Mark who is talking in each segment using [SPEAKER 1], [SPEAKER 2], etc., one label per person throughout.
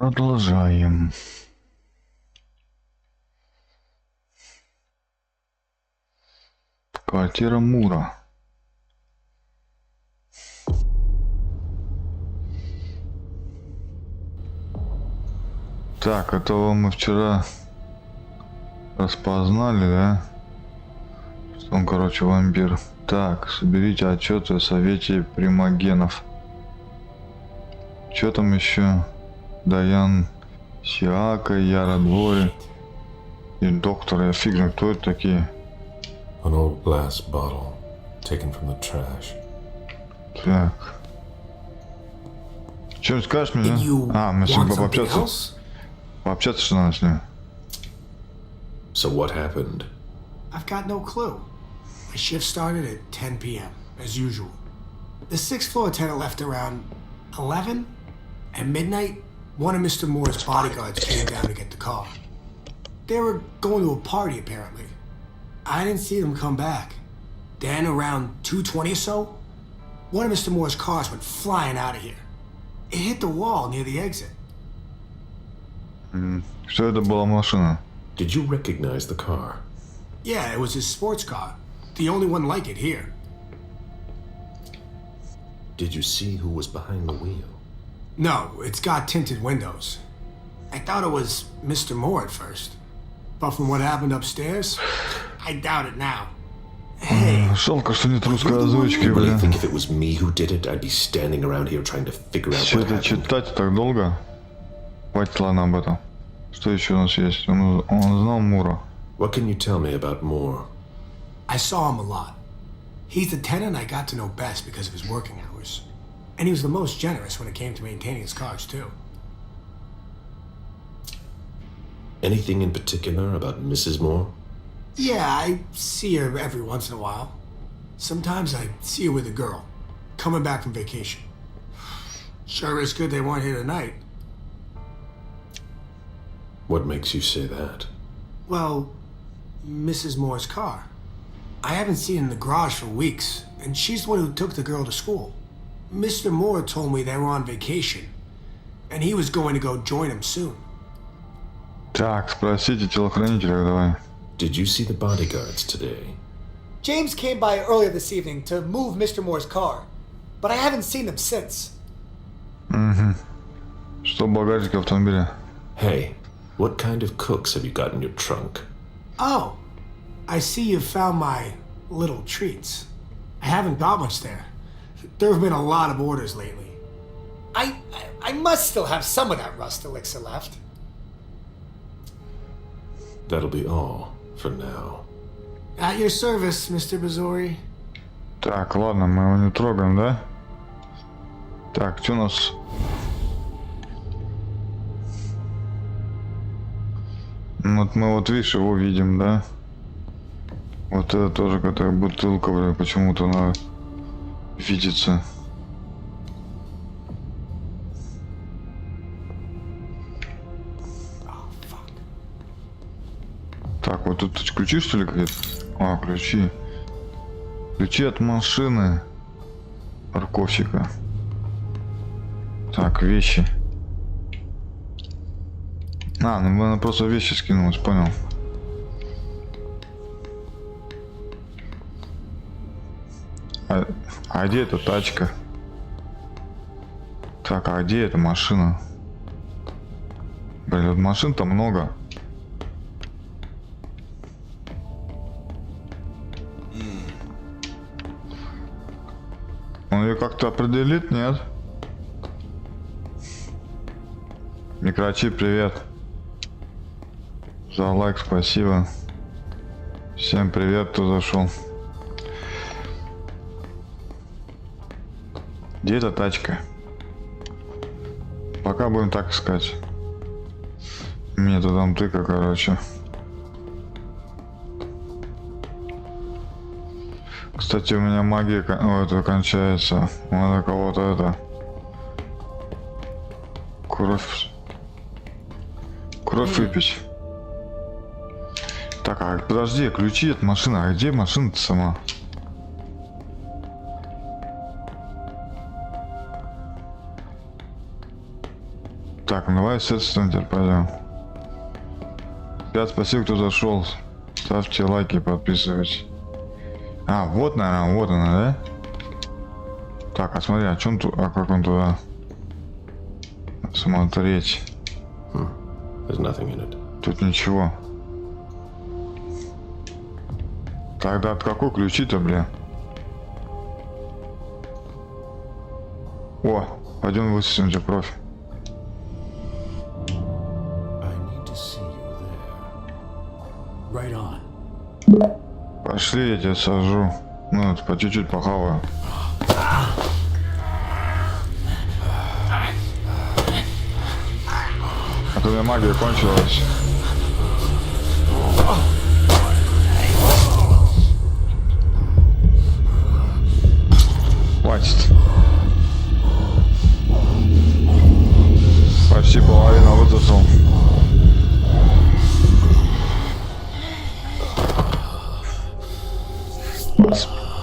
[SPEAKER 1] Продолжаем. Квартира Мура. Так, этого мы вчера распознали, да? Что он, короче, вампир. Так, соберите отчеты о совете примагенов. Что там еще? Даян Сиака, Яра Двори и доктор. Я фиг знаю, кто это такие.
[SPEAKER 2] An old glass bottle taken from the trash.
[SPEAKER 1] Так. Что скажешь мне? А, мы с ним пообщаться. Пообщаться что надо с ним.
[SPEAKER 3] So what happened?
[SPEAKER 4] I've got no clue. My shift started at 10 p.m. as usual. The sixth floor attendant left around 11. At midnight, one of Mr. Moore's bodyguards came down to get the car. They were going to a party apparently. I didn't see them come back. Then around 2:20 or so, one of Mr. Moore's cars went flying out of here. It hit the wall near the exit.
[SPEAKER 1] Что это была машина?
[SPEAKER 3] Did you recognize the car?
[SPEAKER 4] Yeah, it was his sports car. The only one like it here.
[SPEAKER 3] Did you see who was behind the wheel?
[SPEAKER 4] No, it's got tinted windows. I thought it was Mr. Moore at first. But from what happened upstairs, I doubt it now. Hey,
[SPEAKER 1] Жалко, что нет русской озвучки,
[SPEAKER 3] You really
[SPEAKER 1] бля.
[SPEAKER 3] think if it was me who did it, I'd be standing around here trying to figure out
[SPEAKER 1] Все
[SPEAKER 3] what
[SPEAKER 1] это
[SPEAKER 3] happened?
[SPEAKER 1] читать так долго. Хватит, ладно, об этом. Что еще у нас есть? Он знал Мура.
[SPEAKER 3] What can you tell me about Moore?
[SPEAKER 4] I saw him a lot. He's the tenant I got to know best because of his working hours. And he was the most generous when it came to maintaining his cars, too.
[SPEAKER 3] Anything in particular about Mrs. Moore?
[SPEAKER 4] Yeah, I see her every once in a while. Sometimes I see her with a girl, coming back from vacation. Sure is good they weren't here tonight.
[SPEAKER 3] What makes you say that?
[SPEAKER 4] Well, Mrs. Moore's car. I haven't seen it in the garage for weeks, and she's the one who took the girl to school. Mr. Moore told me they were on vacation, and he was going to go join him soon.
[SPEAKER 1] Так, спросите телохранителя, давай.
[SPEAKER 3] Did you see the bodyguards today?
[SPEAKER 5] James came by earlier this evening to move Mr. Moore's car, but I haven't seen them since.
[SPEAKER 1] Что в багажнике автомобиля?
[SPEAKER 3] Hey, what kind of cooks have you got in your trunk?
[SPEAKER 4] Oh, I see you found my little treats. I haven't got much there. There have been a lot of orders lately.
[SPEAKER 5] I must still have some of that rust elixir left.
[SPEAKER 3] That'll be all for now.
[SPEAKER 4] At your service, Mr. Bazori.
[SPEAKER 1] Так, ладно, мы его не трогаем, да? Так, что у нас? Вот мы вот видишь его видим, да? Вот это тоже какая-то бутылка, бля, почему-то она видится. Так, вот тут ключи, что ли, какие-то? А, ключи. Ключи от машины парковщика. Так, вещи. А, ну она просто вещи скинулась, понял. А где эта тачка? Так, а где эта машина? Блин, машин-то много. Он ее как-то определит, нет? Микрочип, привет. За лайк спасибо. Всем привет, кто зашел. Где эта тачка? Пока будем так искать. Методом тыка, короче. Кстати, у меня магия это кончается. Надо кого-то это. Кровь выпить. Так, а подожди, ключи от машины. А где машина-то сама? Так, Так, ну давай с этой стороны теперь пойдем. Ребят, спасибо, кто зашел. Ставьте лайки, подписывайтесь. А, вот, наверное, вот она, да? Так, а смотри, а чем тут, а как он туда? Смотреть.
[SPEAKER 3] There's nothing in it.
[SPEAKER 1] Тут ничего. Тогда от какой ключи-то, бля? О, пойдем высосем тебе кровь.
[SPEAKER 3] I need to see you there.
[SPEAKER 4] Right on.
[SPEAKER 1] Пошли, я тебя сажу. Ну, вот, по чуть-чуть похаваю. А то у меня магия кончилась. Хватит. Почти половину высосал.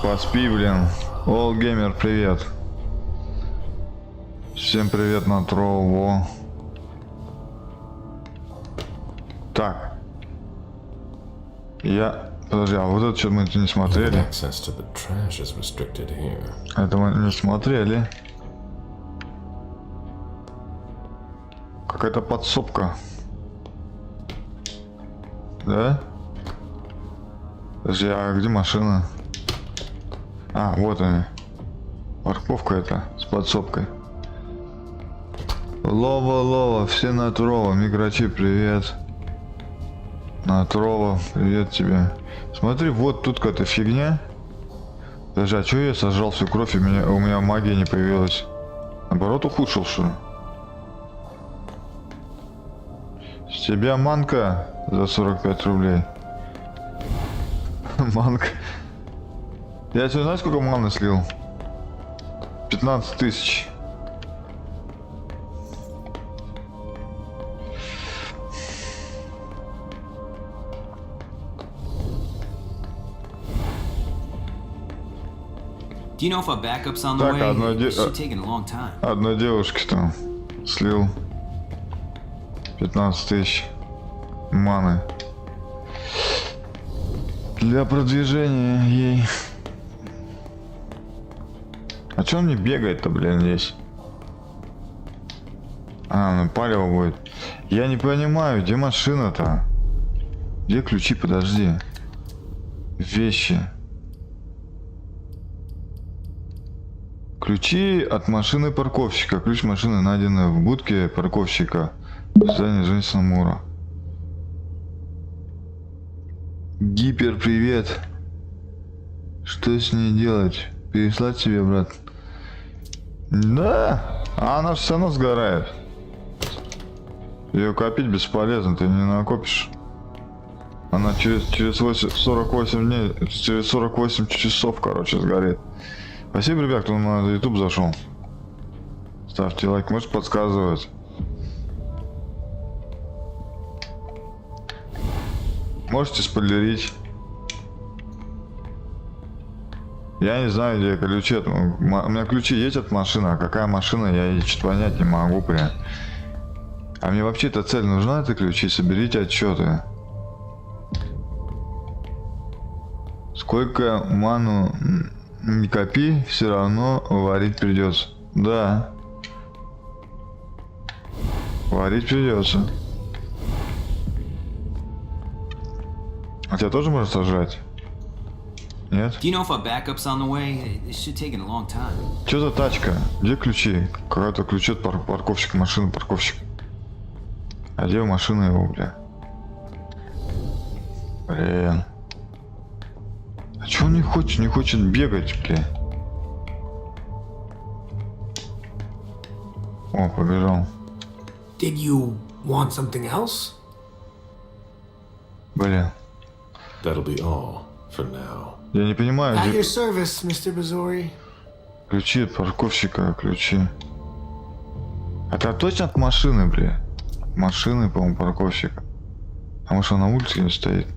[SPEAKER 1] Поспи, блин. Ол геймер, привет. Всем привет на Трово. Так. Подожди, а вот это что мы не смотрели?
[SPEAKER 2] Access to the trash is restricted here.
[SPEAKER 1] Это мы не смотрели. Какая-то подсобка. Да? Подожди, а где машина? А, вот они. Парковка это с подсобкой. Лова, все на Трово. Микрочи, привет. На Трово, привет тебе. Смотри, вот тут какая-то фигня. Подожди, а что я сожрал всю кровь, и у меня магия не появилась? Наоборот, ухудшил, что ли? С тебя манка за 45 рублей. Манка. Я сегодня знаешь, сколько маны слил? 15 тысяч.
[SPEAKER 6] Do you know if a backup's on the
[SPEAKER 1] Так,
[SPEAKER 6] way? It should take a long time.
[SPEAKER 1] одной девушке там слил 15 тысяч маны. Для продвижения ей. А чё он не бегает-то, блин, здесь? А, ну палево будет. Я не понимаю, где машина-то? Где ключи, подожди. Вещи. Ключи от машины парковщика. Ключ машины найдены в будке парковщика. В здании женщина Мура. Гипер, привет. Что с ней делать? Переслать тебе, брат? Да, а она все равно сгорает. Ее копить бесполезно, ты не накопишь. Она через 48 дней, через 48 часов, короче, сгорит. Спасибо, ребят, кто на YouTube зашел. Ставьте лайк, может подсказывать. Можете спойлерить. Я не знаю, где ключи от... У меня ключи есть от машины, а какая машина, я что-то понять не могу, прям. А мне вообще-то цель нужна, это ключи, соберите отчеты. Сколько ману не копи, все равно варить придется. Да. Варить придется. А тебя тоже можно сожрать? Нет?
[SPEAKER 6] Do you know if a backup's on the way? It should take a long time.
[SPEAKER 1] Что за тачка? Где ключи? Какой-то ключ от парковщика, машины парковщик. А где машина его, бля? Блин. А чё он не хочет бегать, бля? О, побежал.
[SPEAKER 4] Did you want something else?
[SPEAKER 1] Блин.
[SPEAKER 2] That'll be all for now.
[SPEAKER 1] Я не понимаю,
[SPEAKER 4] At
[SPEAKER 1] где
[SPEAKER 4] your service, Mr. Bazori.
[SPEAKER 1] ключи от парковщика, ключи. Это точно от машины, бля? Машины, по-моему, парковщика. А может он на улице не стоит?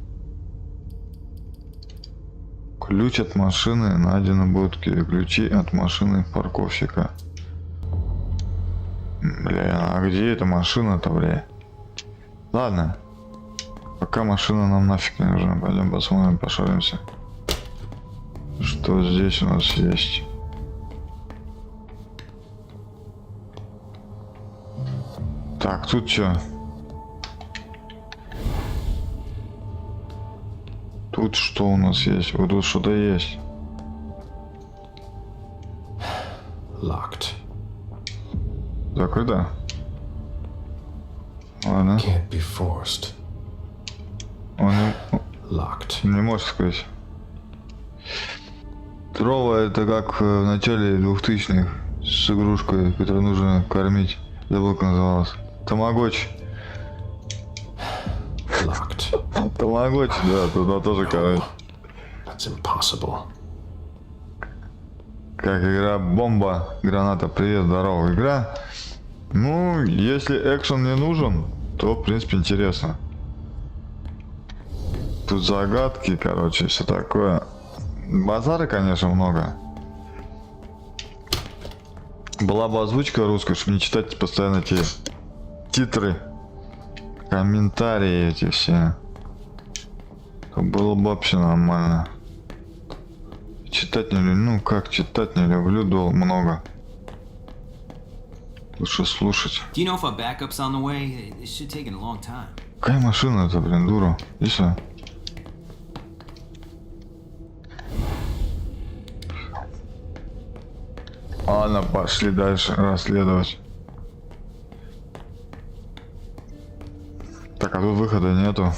[SPEAKER 1] Ключ от машины найден в будке. Ключи от машины парковщика. Бля, а где эта машина-то, бля? Ладно. Пока машина нам нафиг не нужна. Пойдем посмотрим, пошаримся. Что здесь у нас есть? Так, тут что? Тут что у нас есть? Вот тут что-то есть.
[SPEAKER 2] Locked.
[SPEAKER 1] Закрыто? Ладно.
[SPEAKER 2] Can't be forced.
[SPEAKER 1] Он
[SPEAKER 2] Locked.
[SPEAKER 1] не может сказать. Трова это как в начале 2000-х с игрушкой, которую нужно кормить. Забыл, как называлась. Тамагочи.
[SPEAKER 2] Locked.
[SPEAKER 1] Тамагочи, да, туда тоже кормить.
[SPEAKER 2] That's impossible.
[SPEAKER 1] Как игра бомба, граната, привет, здорово, игра. Ну, если экшен не нужен, то в принципе интересно. Тут загадки, короче, все такое. Базара, конечно, много. Была бы озвучка русская, чтобы не читать постоянно эти титры, комментарии эти все. То было бы вообще нормально. Читать не люблю, ну как читать не люблю, много. Лучше слушать.
[SPEAKER 6] Do you know if a backup's on the way? It should take a long time.
[SPEAKER 1] Какая машина это, блин, дура? И все. Ладно, пошли дальше расследовать. Так, а тут выхода нету.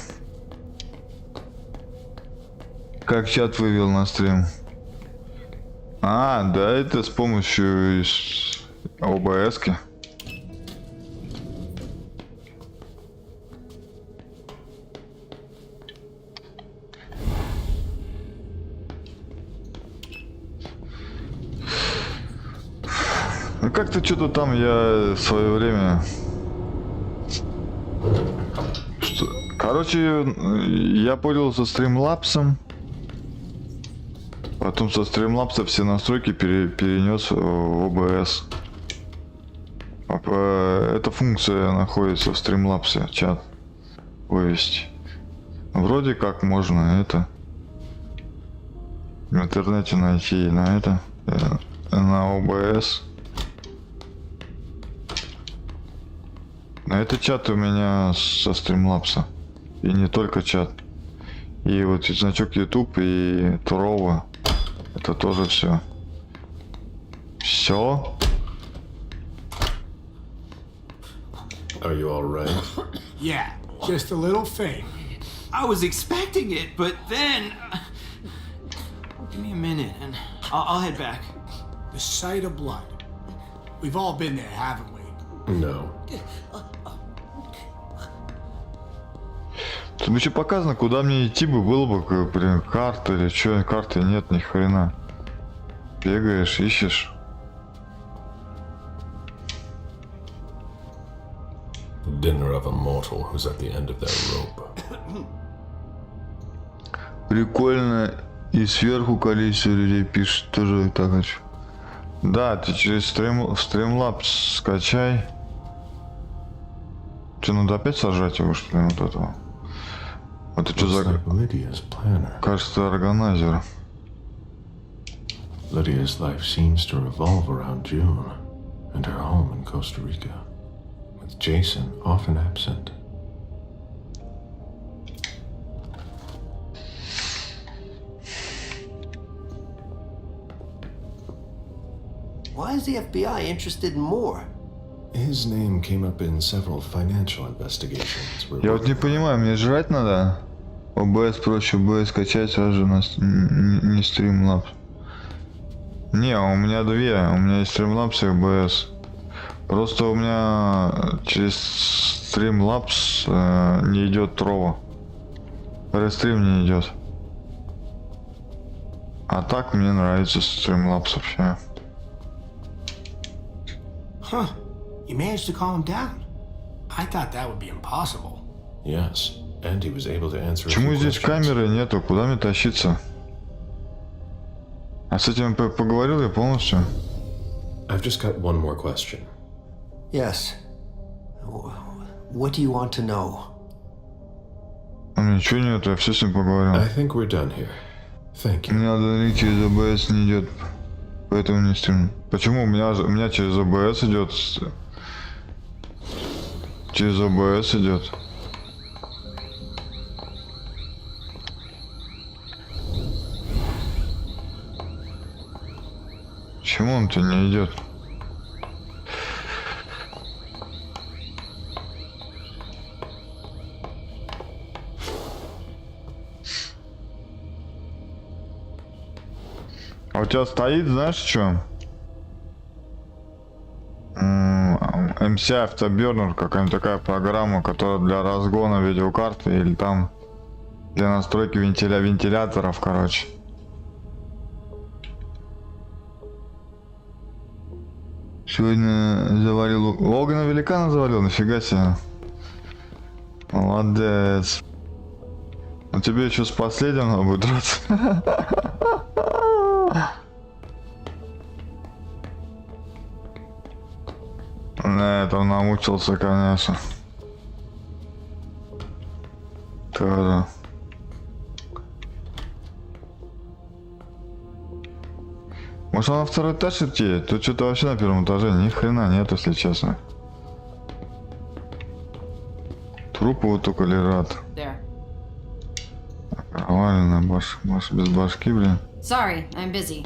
[SPEAKER 1] Как чат вывел на стрим? А, да, это с помощью ОБС-ки. Ну как-то что-то там я в свое время... Короче, я пользовался стримлапсом. Потом со стримлапса все настройки перенес в OBS. Эта функция находится в стримлапсе, чат вывести. Вроде как можно это в интернете найти на это, на OBS. На это чат у меня со стримлапса. И не только чат. И вот значок YouTube и Трова. Это тоже все. Все.
[SPEAKER 3] Are you all right?
[SPEAKER 4] Yeah, just a little faint.
[SPEAKER 6] I was expecting it, but then... Give me a minute, and I'll head back.
[SPEAKER 4] The sight of blood. We've all been there, haven't we?
[SPEAKER 3] No.
[SPEAKER 1] Тут еще показано, куда мне идти бы, было бы, блин, карта или что, карты нет, ни хрена. Бегаешь, ищешь.
[SPEAKER 2] Dinner of a mortal who's at the end of their rope.
[SPEAKER 1] Прикольно. И сверху количество людей пишет, тоже так хочу. Да, ты через стримлапс скачай. Что, надо опять сажать его, что ли, вот этого? Это что за...
[SPEAKER 2] Lydia's planner.
[SPEAKER 1] Кажется, органайзер.
[SPEAKER 2] Lydia's life seems to revolve around June and her home in Costa Rica, with Jason often absent.
[SPEAKER 7] Why is the FBI interested in more?
[SPEAKER 2] His name came up in several financial investigations.
[SPEAKER 1] Я вот не понимаю, мне жрать надо? ОБС проще, ОБС скачать сразу же не стримлапс. Не, у меня две. У меня есть стримлапс и ОБС. Просто у меня через стримлапс не идет трова. Рестрим не идет. А так мне нравится стримлапс вообще.
[SPEAKER 4] Huh. You managed to calm him down? I thought that would be impossible.
[SPEAKER 2] Yes, and he was able to answer a
[SPEAKER 1] Почему
[SPEAKER 2] few
[SPEAKER 1] здесь
[SPEAKER 2] questions.
[SPEAKER 1] камеры нету? Куда мне тащиться? А с этим поговорил я полностью.
[SPEAKER 3] I've just got one more question.
[SPEAKER 7] Yes. What do you want to know?
[SPEAKER 1] Ничего нет, я все с ним поговорил.
[SPEAKER 2] I think we're done here. Thank
[SPEAKER 1] У
[SPEAKER 2] you.
[SPEAKER 1] меня удалить через ОБС не идет, поэтому не стримлю. Почему? У меня через ОБС идет. Через ОБС идет. Почему он-то не идет? А у тебя стоит, знаешь, что? MC Afterburner, какая-нибудь такая программа, которая для разгона видеокарты или там для настройки вентиляторов, короче. Сегодня завалил... Логана великана завалил, нафига себе. Молодец. А тебе еще с последним надо будет драться. На этом намучился, конечно. Тоже. Может, он на второй этаж идти? Тут что-то вообще на первом этаже ни хрена нет, если честно. Трупы вот только лежат. Проваленная башка без башки, блин.
[SPEAKER 8] Sorry, I'm busy.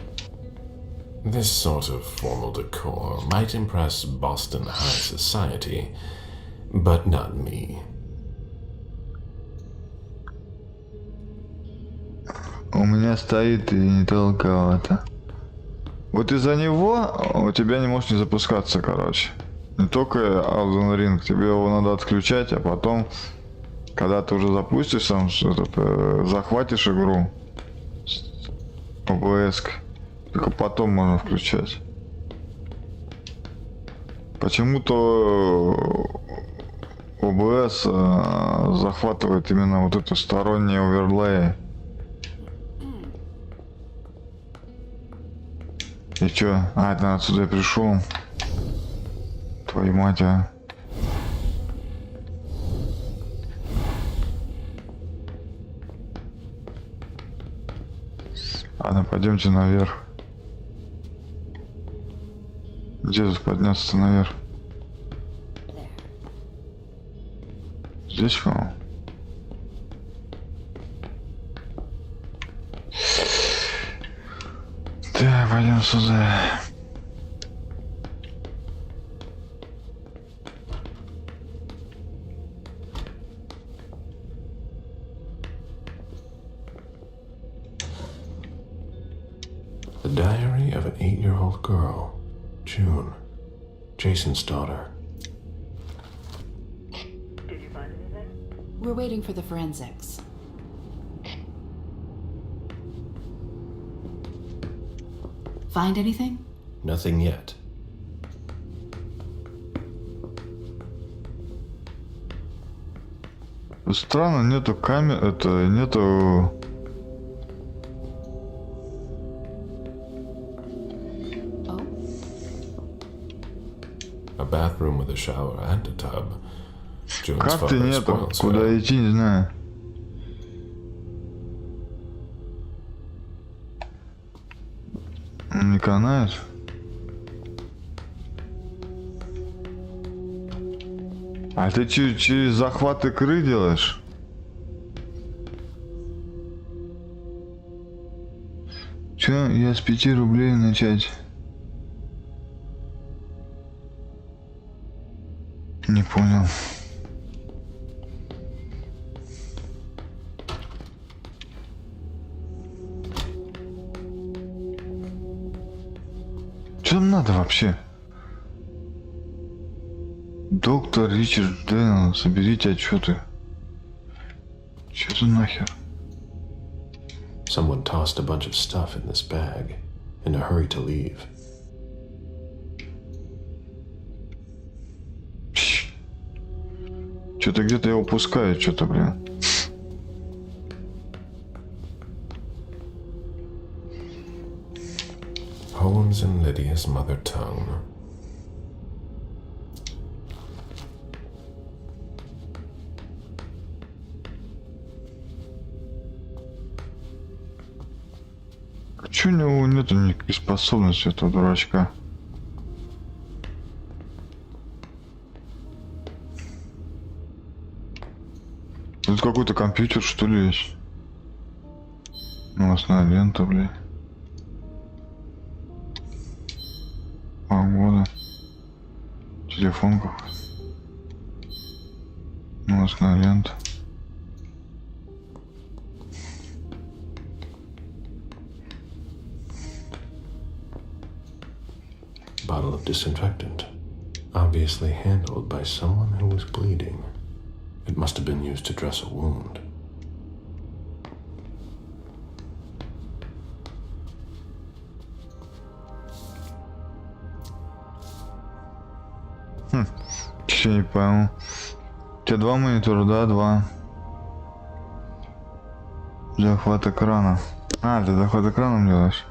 [SPEAKER 2] This sort of formal decor might impress Boston high society, but not me.
[SPEAKER 1] У меня стоит и не толковато. Вот из-за него у тебя не может не запускаться, короче. Не только Elden Ring, тебе его надо отключать, а потом, когда ты уже запустишь сам, захватишь игру с OBS, только потом можно включать. Почему-то OBS захватывает именно вот эту сторонние оверлеи. И чё? А, это отсюда я пришел. Твою мать, а. Ладно, пойдемте наверх. Где тут подняться наверх? Здесь, по-моему. Да, пойдем сюда.
[SPEAKER 2] The diary of an 8-year-old girl, June, Jason's daughter.
[SPEAKER 8] We're waiting for the forensics. Find anything?
[SPEAKER 3] Nothing yet.
[SPEAKER 1] Странно, нету камер, это нету.
[SPEAKER 8] Oh,
[SPEAKER 2] A bathroom with a shower and a tub. June's
[SPEAKER 1] Карты
[SPEAKER 2] father
[SPEAKER 1] нету,
[SPEAKER 2] spoils
[SPEAKER 1] куда
[SPEAKER 2] her.
[SPEAKER 1] идти, не знаю. Не канает. А ты через захват игры делаешь? Че, я с 5 рублей начать? Не понял. Что нам надо вообще? Доктор Ричард Дэннел, соберите отчеты. Что за нахер?
[SPEAKER 2] Someone tossed a bunch of stuff in this bag in a hurry to leave.
[SPEAKER 1] Что-то где-то я упускаю, что-то, блин.
[SPEAKER 2] Poems in Lydia's mother tongue.
[SPEAKER 1] Чё у него нету никаких способностей, этого дурачка? Тут какой-то компьютер, что ли, есть? Новостная лента, блядь. Погода. Телефон какой-то. Новостная лента.
[SPEAKER 2] Bottle of disinfectant, obviously handled by someone who was bleeding. It must have been used to dress a wound.
[SPEAKER 1] Еще не пойму. У тебя 2 монитора, да? 2. Захват экрана. А, ты захват экраном делаешь?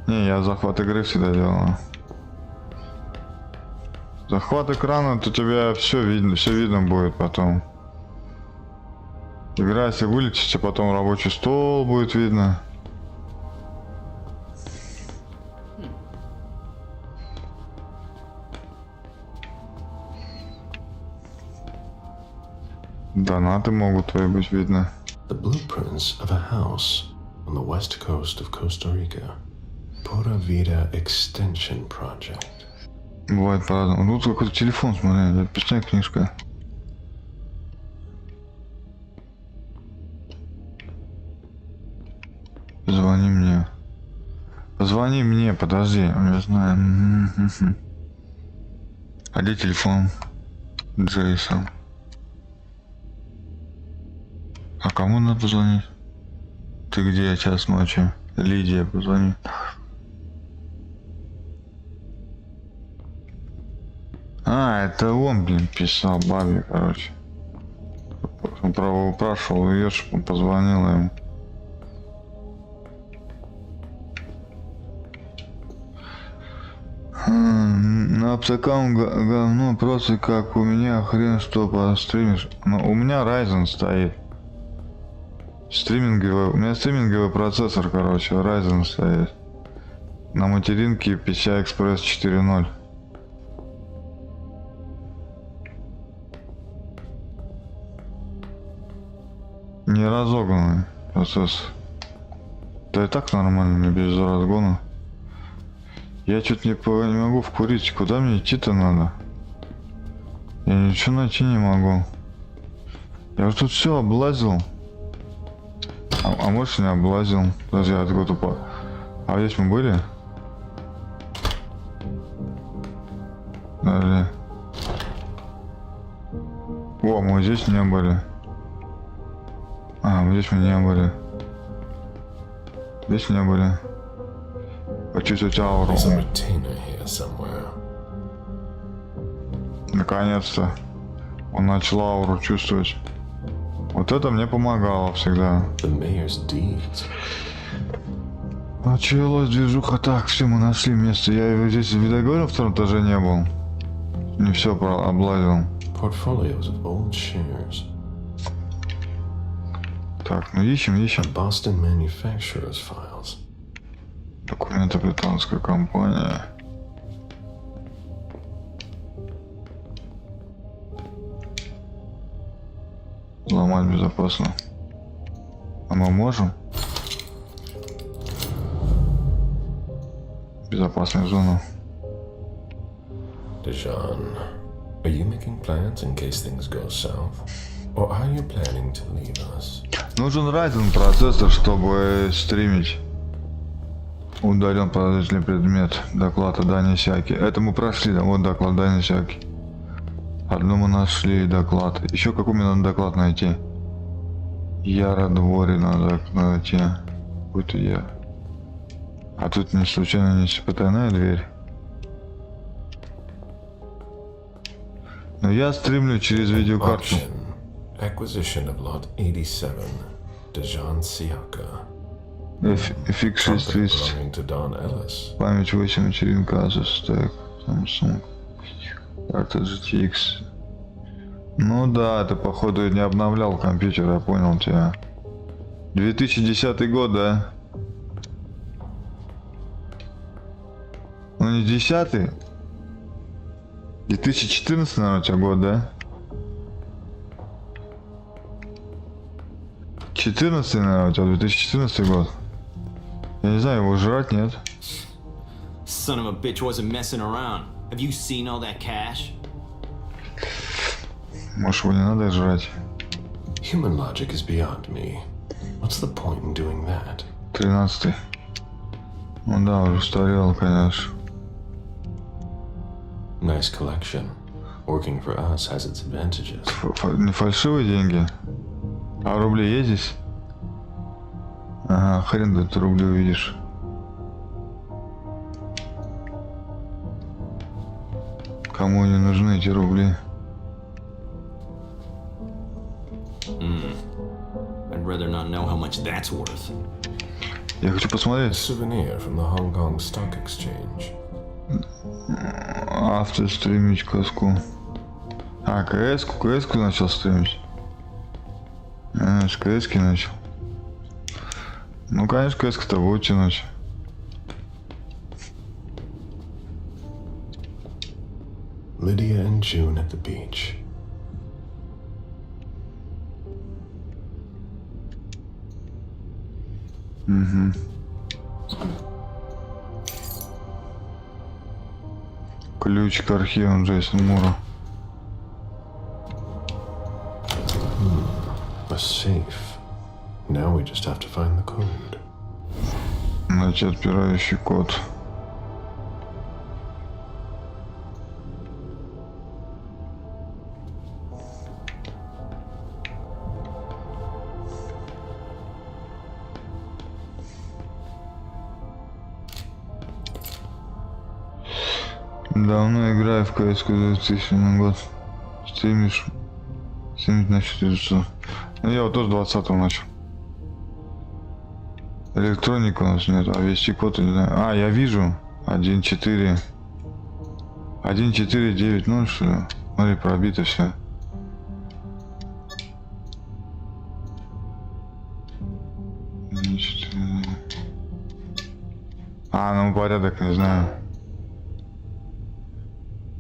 [SPEAKER 1] Не, я захват игры всегда делаю. Захват экрана, то тебя все видно будет потом. Игра, если вылетите, потом рабочий стол будет видно. Донаты могут твои быть видны.
[SPEAKER 2] The blueprints of a house on the west coast of Costa Rica. Pura Vida Extension Project.
[SPEAKER 1] Бывает по-разному. Ну, тут какой-то телефон, смотри, записная книжка. Позвони мне. Позвони мне, подожди, не знаю. А где телефон? Джейсон. А кому надо позвонить? Ты где? Час ночи. Лидия, позвони. А, это он, блин, писал бабе, короче. Он упрашивал ее, чтобы он позвонил ему. На апсакам говно, просто как у меня хрен что постримишь. Но у меня Ryzen стоит. У меня стриминговый процессор, короче, Ryzen стоит. На материнке PCI Express 4.0. Не разогнанный процесс. Да и так нормально, без разгона. Я что-то не могу вкурить. Куда мне идти-то надо? Я ничего найти не могу. Я уже тут все облазил. А может, не облазил. Подожди, откуда по... А здесь мы были? Подожди. О, мы здесь не были. А, здесь мы не были. Здесь не были. Почувствовать ауру.
[SPEAKER 2] There's a retainer here somewhere.
[SPEAKER 1] Наконец-то. Он начал ауру чувствовать. Вот это мне помогало всегда.
[SPEAKER 2] The mayor's deeds.
[SPEAKER 1] Началась движуха. Так, все, мы нашли место. Я здесь в видоговоре на втором этаже не был. Не все облазил.
[SPEAKER 2] Portfolios of old shares.
[SPEAKER 1] Так, ну ищем.
[SPEAKER 2] Boston manufacturers files.
[SPEAKER 1] Документы британской компании. Ломать безопасно. А мы можем? Безопасную зону.
[SPEAKER 2] Dijon, are you making plans in case things go south? Or are you planning to leave us?
[SPEAKER 1] Нужен Ryzen процессор, чтобы стримить. Удален подозрительный предмет. Доклад о Дане всякий. Это мы прошли, да, вот доклад Дане всякий. Одну мы нашли, доклад. Еще какой мне надо доклад найти? Яра дворе надо найти. Какой-то я. А тут не случайно не потайная дверь. Но я стримлю через видеокарту.
[SPEAKER 2] Auction. Acquisition of lot 87. Dijon Siaka.
[SPEAKER 1] FX6 лист.
[SPEAKER 2] Belonging to Don Ellis.
[SPEAKER 1] Память 8, вечеринка Asus, стек, Samsung. Карта GTX. Ну да, ты походу не обновлял компьютер, я понял тебя. 2010 год, да? Ну не 10-й. 2014, наверное, у тебя год, да? 14, наверное, у тебя 2014 год. Я не знаю, его жрать нет.
[SPEAKER 6] Son of a bitch wasn't messing around. Have you seen all that cash?
[SPEAKER 1] Может, его не надо жрать.
[SPEAKER 2] Human logic is beyond me. What's the point in doing that?
[SPEAKER 1] 13-й. Ну да, уже устарел, конечно.
[SPEAKER 2] Nice collection. Working for us has its advantages.
[SPEAKER 1] Не фальшивые деньги. А рубли есть здесь? Ага, хрен да ты рубли увидишь. Кому не нужны эти рубли?
[SPEAKER 6] I'd rather not know how much that's worth.
[SPEAKER 1] Я хочу посмотреть.
[SPEAKER 2] Souvenir from the Hong Kong Stock Exchange.
[SPEAKER 1] Автор стримить каску. А, КС-ку начал стримить. С КС-ки начал. Ну, конечно, КС-ка-то будет тянуть.
[SPEAKER 2] Lydia and June at the beach.
[SPEAKER 1] Ключ к архивам Джейсона Мура.
[SPEAKER 2] A safe. Now we just have to find the code.
[SPEAKER 1] Найти отпирающий код. Давно играю в КС 2000 год. Стримишь. Стримить начал 900. Ну я вот тоже 20-го начал. Электроника у нас нет, а вести код не знаю. А, я вижу. 1.4. 1.4.9.0 что ли? Смотри, пробито все. А, ну порядок не знаю.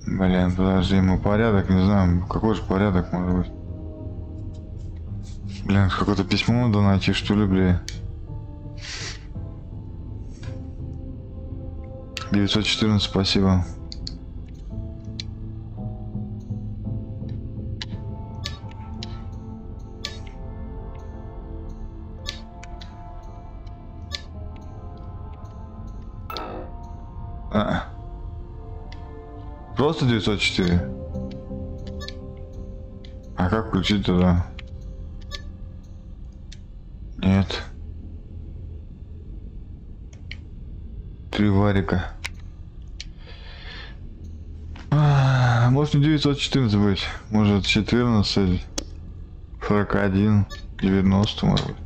[SPEAKER 1] Блин, подожди, ему порядок, не знаю, какой же порядок может быть. Блин, какое-то письмо надо найти, что ли, блин. 914, спасибо. Просто 904. А как включить туда? Нет. 3 варика. Может не 914 быть. Может 14, 41, 90 может быть.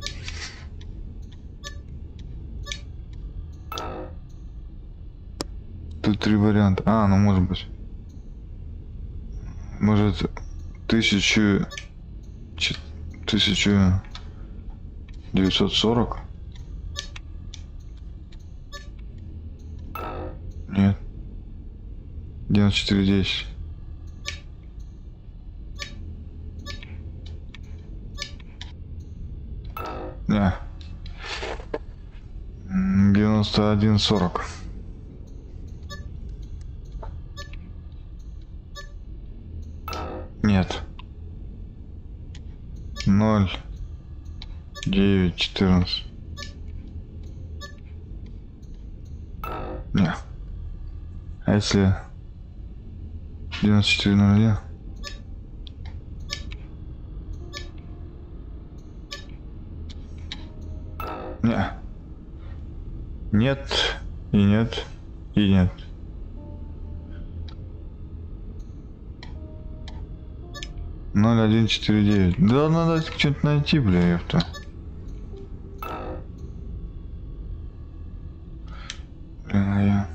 [SPEAKER 1] Тут 3 варианта. А, ну может быть. Может 1940? Нет. 9410. Не. 9140. Нет. 0, 9, 14. Не. А если 9401? Не. Нет. И нет. И нет. Ноль 149. Да надо что-то найти, бля, ёпта. Блин, а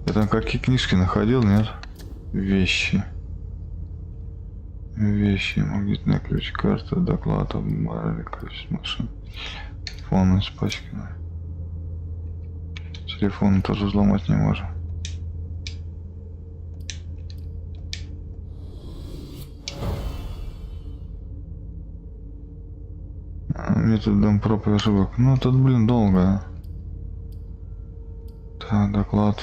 [SPEAKER 1] я там какие книжки находил, нет? Вещи. Вещи, магнитная ключ, карта, доклад об морали, количество машин. Фон испачканный. Телефон тоже взломать не можем. Метод дом проб и ошибок. Ну тут, блин, долго. Так, доклад.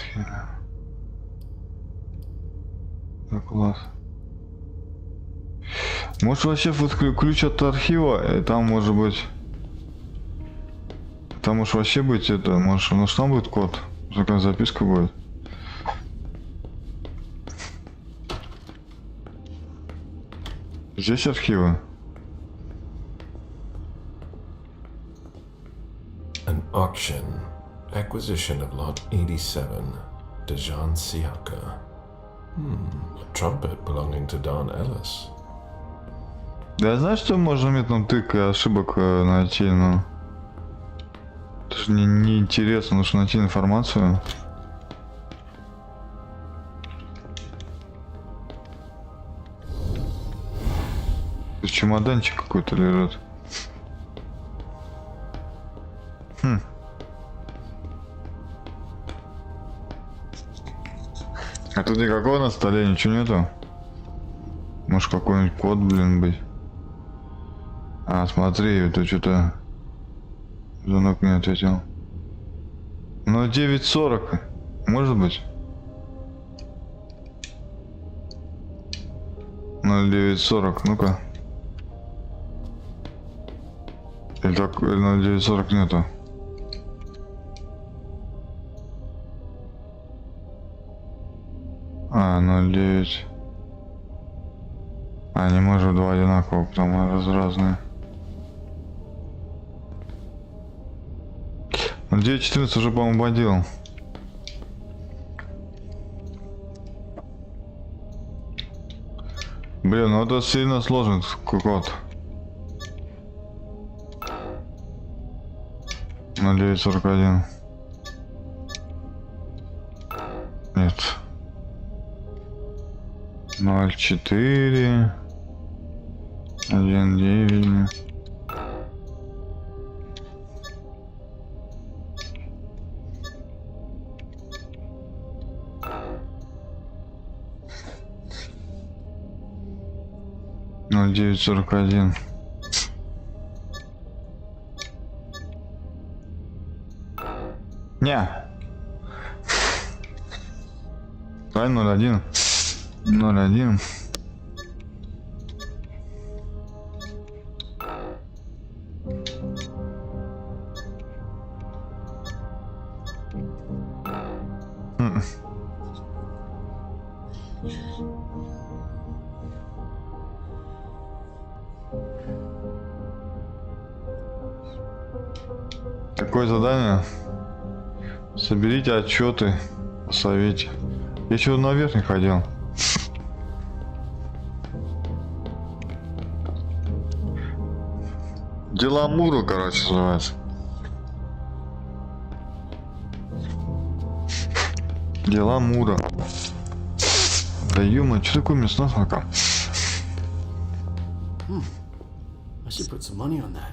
[SPEAKER 1] Доклад. Может вообще вот ключ от архива, и там может быть... Там может вообще быть это, может у нас там будет код, такая записка будет. Здесь архивы.
[SPEAKER 2] An auction. Acquisition of lot 87. Dejan Siaka. A trumpet belonging to Don Ellis.
[SPEAKER 1] Да я знаю, что можно методом тыка ошибок найти, но... Это же не интересно, нужно найти информацию. Тут чемоданчик какой-то лежит. А тут никакого на столе, ничего нету? Может какой-нибудь код, блин, быть? А, смотри, это что-то... Звонок не ответил. Ну, 9:40. Может быть? 09:40, ну-ка. Или так, 09:40 нету. А, 09. А, не может два одинаковых, потому что разные. 9:14 уже, по-моему, бодил. Блин, ну это сильно сложный код. 09:41. Нет. 04. 19. Ну, 9:41. Не. Давай 01. 01. Какое задание? Соберите отчеты о совете. Я еще наверх не ходил. Дела Мура, короче, называется. Дела Мура. Да ё-моё, что такое мясной смака?
[SPEAKER 7] I should put some money on that.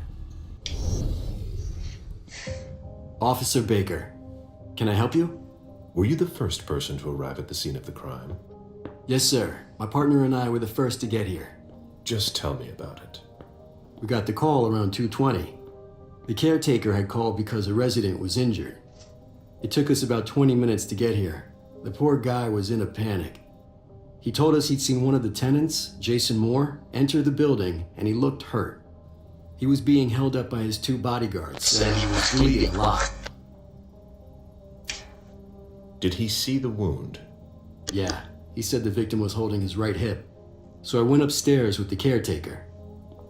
[SPEAKER 7] Officer Baker, can I help you?
[SPEAKER 2] Were you the first person to arrive at the scene of the crime?
[SPEAKER 7] Yes, sir. My partner and I were the first to get here.
[SPEAKER 2] Just tell me about it.
[SPEAKER 7] We got the call around 2:20. The caretaker had called because a resident was injured. It took us about 20 minutes to get here. The poor guy was in a panic. He told us he'd seen one of the tenants, Jason Moore, enter the building and he looked hurt. He was being held up by his two bodyguards and he was bleeding a lot.
[SPEAKER 2] Did he see the wound?
[SPEAKER 7] Yeah, he said the victim was holding his right hip. So I went upstairs with the caretaker.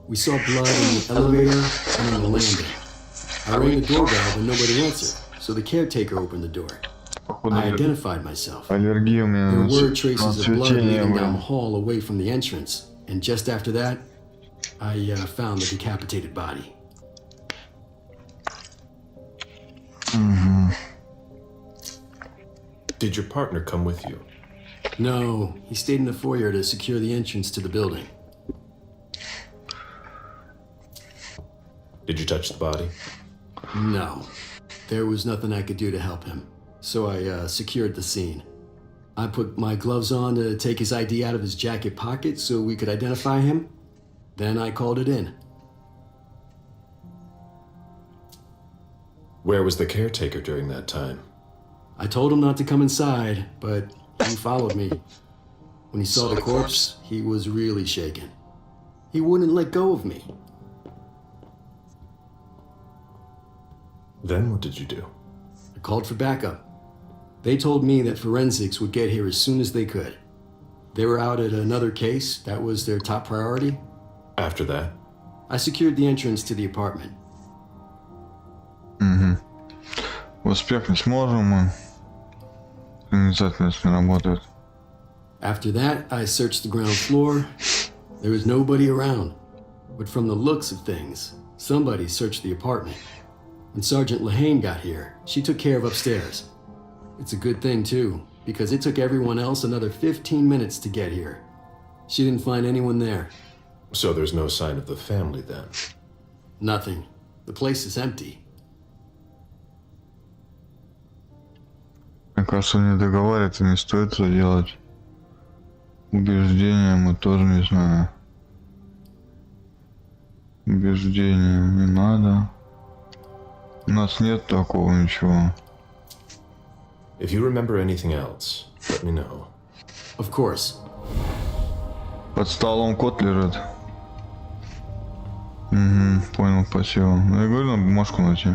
[SPEAKER 7] We saw blood in the elevator and on the landing. I rang the doorbell, but nobody answered, so the caretaker opened the door. I identified myself.
[SPEAKER 1] Аллергия у меня
[SPEAKER 7] There
[SPEAKER 1] на
[SPEAKER 7] were traces of blood
[SPEAKER 1] цветение,
[SPEAKER 7] leading down
[SPEAKER 1] блин.
[SPEAKER 7] the hall away from the entrance, and just after that, I found the decapitated body.
[SPEAKER 2] Did your partner come with you?
[SPEAKER 7] No, he stayed in the foyer to secure the entrance to the building.
[SPEAKER 2] Did you touch the body?
[SPEAKER 7] No, there was nothing I could do to help him. so I secured the scene. I put my gloves on to take his ID out of his jacket pocket so we could identify him. Then I called it in.
[SPEAKER 2] Where was the caretaker during that time?
[SPEAKER 7] I told him not to come inside, but he followed me. When he saw the corpse, he was really shaken. He wouldn't let go of me.
[SPEAKER 2] Then what did you do?
[SPEAKER 7] I called for backup. They told me that forensics would get here as soon as they could. They were out at another case. That was their top priority.
[SPEAKER 2] After that?
[SPEAKER 7] I secured the entrance to the apartment.
[SPEAKER 1] Успех не сможем мы. Инициативность не работает.
[SPEAKER 7] After that, I searched the ground floor. There was nobody around. But from the looks of things, somebody searched the apartment. When Sergeant Lehane got here, she took care of upstairs. It's a good thing, too, because it took everyone else another 15 minutes to get here. She didn't find anyone there.
[SPEAKER 2] So there's no sign of the family then?
[SPEAKER 7] Nothing. The place is empty.
[SPEAKER 1] Мне кажется, не договариваться, не стоит это делать. Убеждения мы тоже не знаем. Убеждения не надо. У нас нет такого ничего.
[SPEAKER 2] If you remember anything else, let me know.
[SPEAKER 7] Of course.
[SPEAKER 1] Под столом кот лежит. Понял, спасибо. Я говорю, на бумажку найти.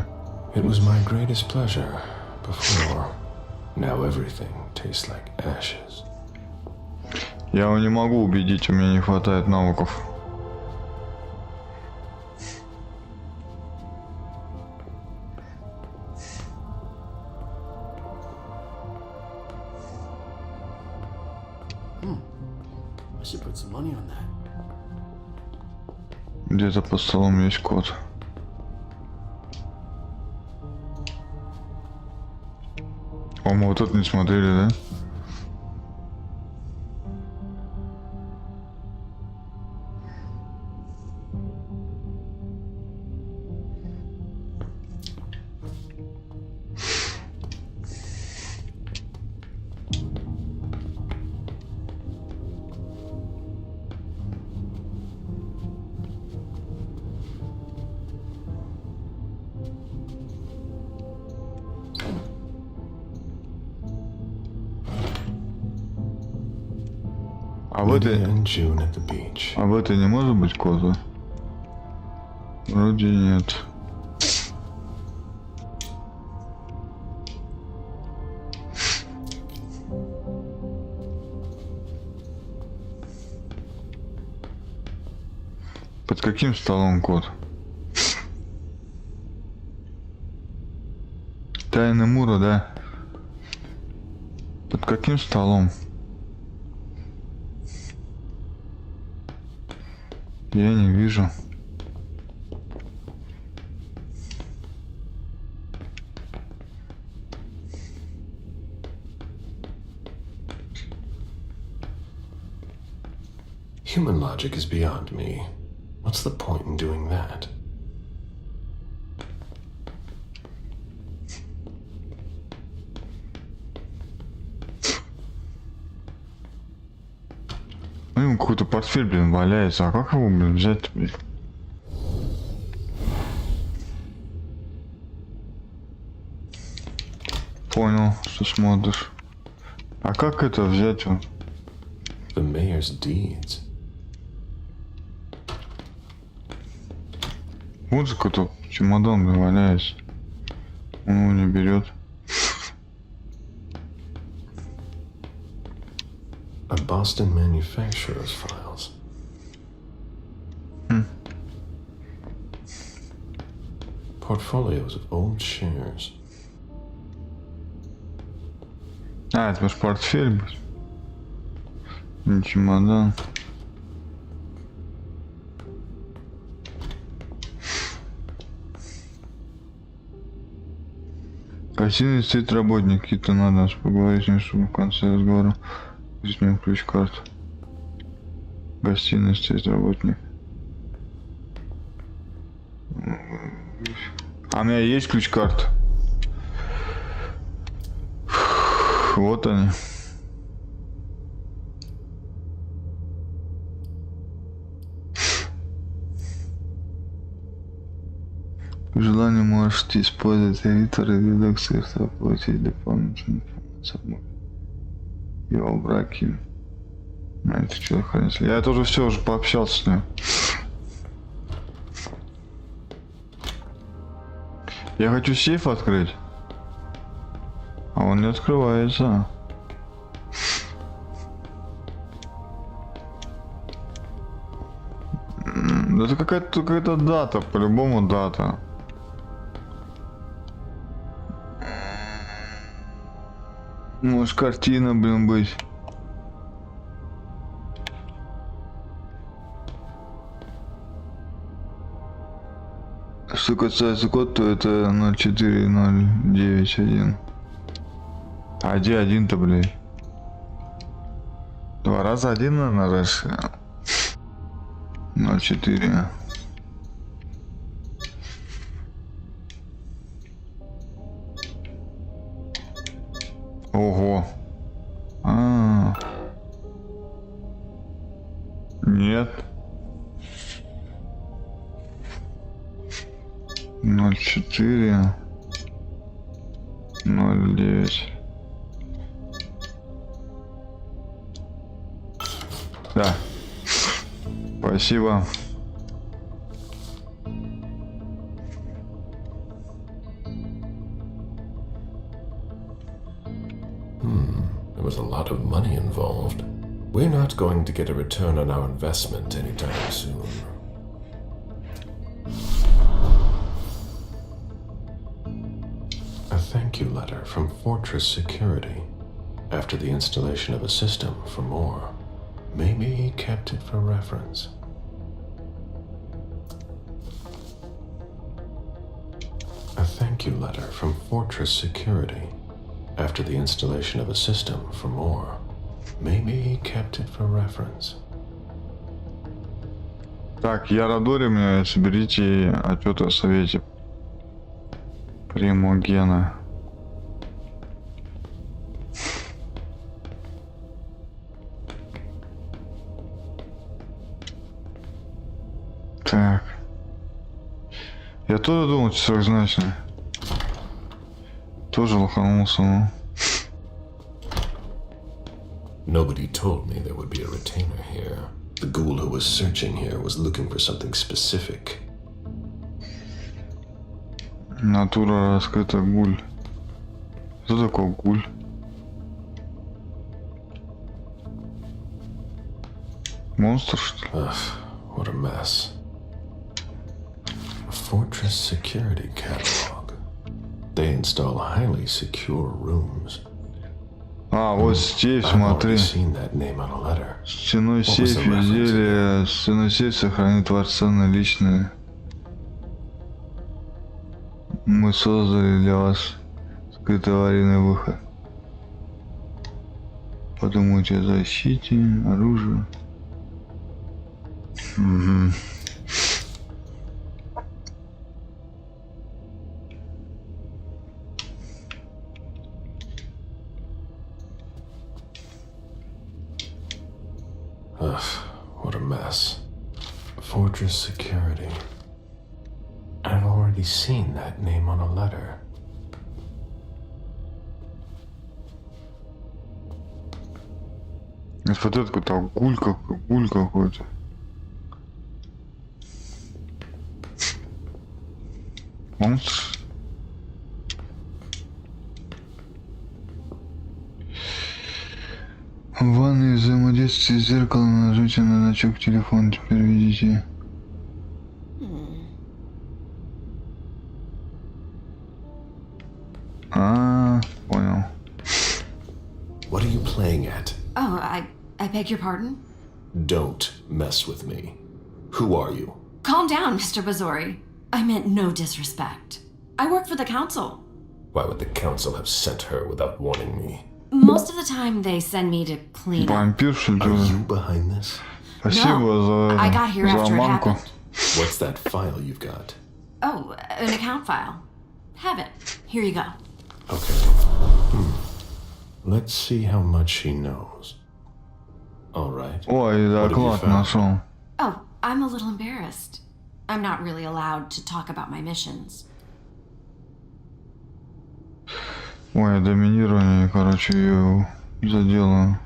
[SPEAKER 2] It was my greatest pleasure before. Now everything tastes like ashes.
[SPEAKER 1] Я его не могу убедить, у меня не хватает навыков.
[SPEAKER 7] I should put some money on that.
[SPEAKER 1] Где-то под столом есть кот. Мы вот это не смотрели, да? А в этой...
[SPEAKER 2] And June at the beach.
[SPEAKER 1] А в этой не может быть кота? Вроде нет. Под каким столом кот? Тайны Мура, да? Под каким столом? Я не вижу.
[SPEAKER 2] Human logic is beyond me. What's the point in doing that?
[SPEAKER 1] Ну, какой-то портфель, блин, валяется. А как его, блин, взять-то, блин? Понял, что смотришь. А как это взять? Он?
[SPEAKER 2] The mayor's deeds.
[SPEAKER 1] Вот же какой-то чемодан, блин, валяется. Он его не берет.
[SPEAKER 2] A Boston manufacturer's files. Portfolios of old shares.
[SPEAKER 1] А, это ваш портфель, блин. Не чемодан. Гостиной стоит работник, какие-то надо поговорить с ним, чтобы в конце разговора взять мне ключ-карту. Гостиной стоит работник. А у меня есть ключ-карта? Вот они. По желанию можете использовать эдиторы и редакции, чтобы получить дополнительную информацию и о браке. На это что хранится? Я тоже все уже пообщался с ним. Я хочу сейф открыть, а он не открывается. Это какая-то дата, по-любому дата. Может картина, блин, быть. Что касается код, то это 04091. А где один-то, блядь? Два раза один, наверное, раньше. 04. Ого. Нет. 04 09. Да. Спасибо.
[SPEAKER 2] There was a lot of money involved. We're not going to get a return on our investment anytime soon. A thank you letter from Fortress Security. After the installation of a system for more. Maybe he kept it for reference. A thank you letter from Fortress Security. After the installation of a system for more. Maybe he kept it for reference.
[SPEAKER 1] Так, я Радори, мне соберите отчет о совете Примогена. Так. Я тоже думал, что сверхзначно. Тоже лоханулся, ну.
[SPEAKER 2] Nobody told me there would be a retainer here. The ghoul who was searching here was looking for something specific.
[SPEAKER 1] Натура раскрыта, гуль. Что такое гуль? Монстр, что ли?
[SPEAKER 2] Ugh, what a mess. A Fortress Security catalog. They install highly secure rooms.
[SPEAKER 1] А, вот здесь,
[SPEAKER 2] I've
[SPEAKER 1] смотри.
[SPEAKER 2] already seen that name on a letter.
[SPEAKER 1] Стеной
[SPEAKER 2] What was
[SPEAKER 1] сейф
[SPEAKER 2] the reference
[SPEAKER 1] изделия. Стеной сейф сохранит творца наличные. Мы создали для вас скрытый аварийный выход. Подумайте о защите, оружии. Угу.
[SPEAKER 2] Ugh, what a mess. Fortress Security. I've already seen that name on a letter.
[SPEAKER 1] Вот это какой-то гуль какой-то. Монстр. В ванной взаимодействие с зеркалом, нажмите на значок телефона, теперь видите. Понял.
[SPEAKER 2] What are you playing at?
[SPEAKER 8] Oh, I beg your pardon?
[SPEAKER 2] Don't mess with me. Who are you?
[SPEAKER 8] Calm down, Mr. Bazori. I meant no disrespect. I work for the council.
[SPEAKER 2] Why would the council have sent her without warning me?
[SPEAKER 8] Most of the time they send me to clean up.
[SPEAKER 1] Вампир, что ли?
[SPEAKER 2] Are you behind this?
[SPEAKER 1] Спасибо
[SPEAKER 8] No, I got here
[SPEAKER 1] за
[SPEAKER 8] after it
[SPEAKER 1] манку.
[SPEAKER 8] happened.
[SPEAKER 2] What's that file you've got?
[SPEAKER 8] Oh, an account file. Have it. Here you go.
[SPEAKER 2] Okay. Let's see how much she knows. All right.
[SPEAKER 1] Ой,
[SPEAKER 2] What have you
[SPEAKER 1] доклад
[SPEAKER 2] found?
[SPEAKER 1] нашел.
[SPEAKER 8] Oh, I'm a little embarrassed. I'm not really allowed to talk about my missions.
[SPEAKER 1] Ой, доминирование, короче, ее задело.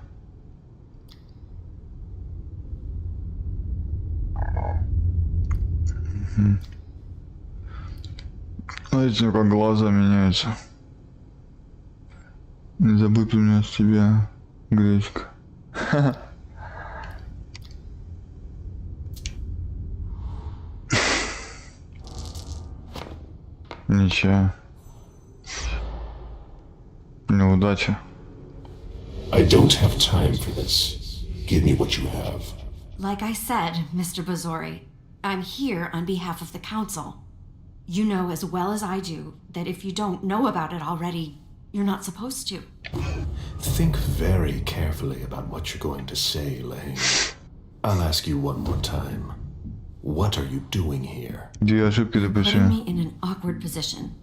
[SPEAKER 1] Знаете, как глаза меняются. Не забудь у меня с тебя, гречка. Ничего. Неудача.
[SPEAKER 2] I don't have time for this. Give me what you have.
[SPEAKER 8] Like I said, Mr. Bazori, I'm here on behalf of the Council. You know as well as I do that if you don't know about it already, you're not supposed to.
[SPEAKER 2] Think very carefully about what you're going to say, Lane. I'll ask you one more time. What are you doing here?
[SPEAKER 1] Где ошибки
[SPEAKER 8] Putting
[SPEAKER 1] допустим?
[SPEAKER 8] me in an awkward position.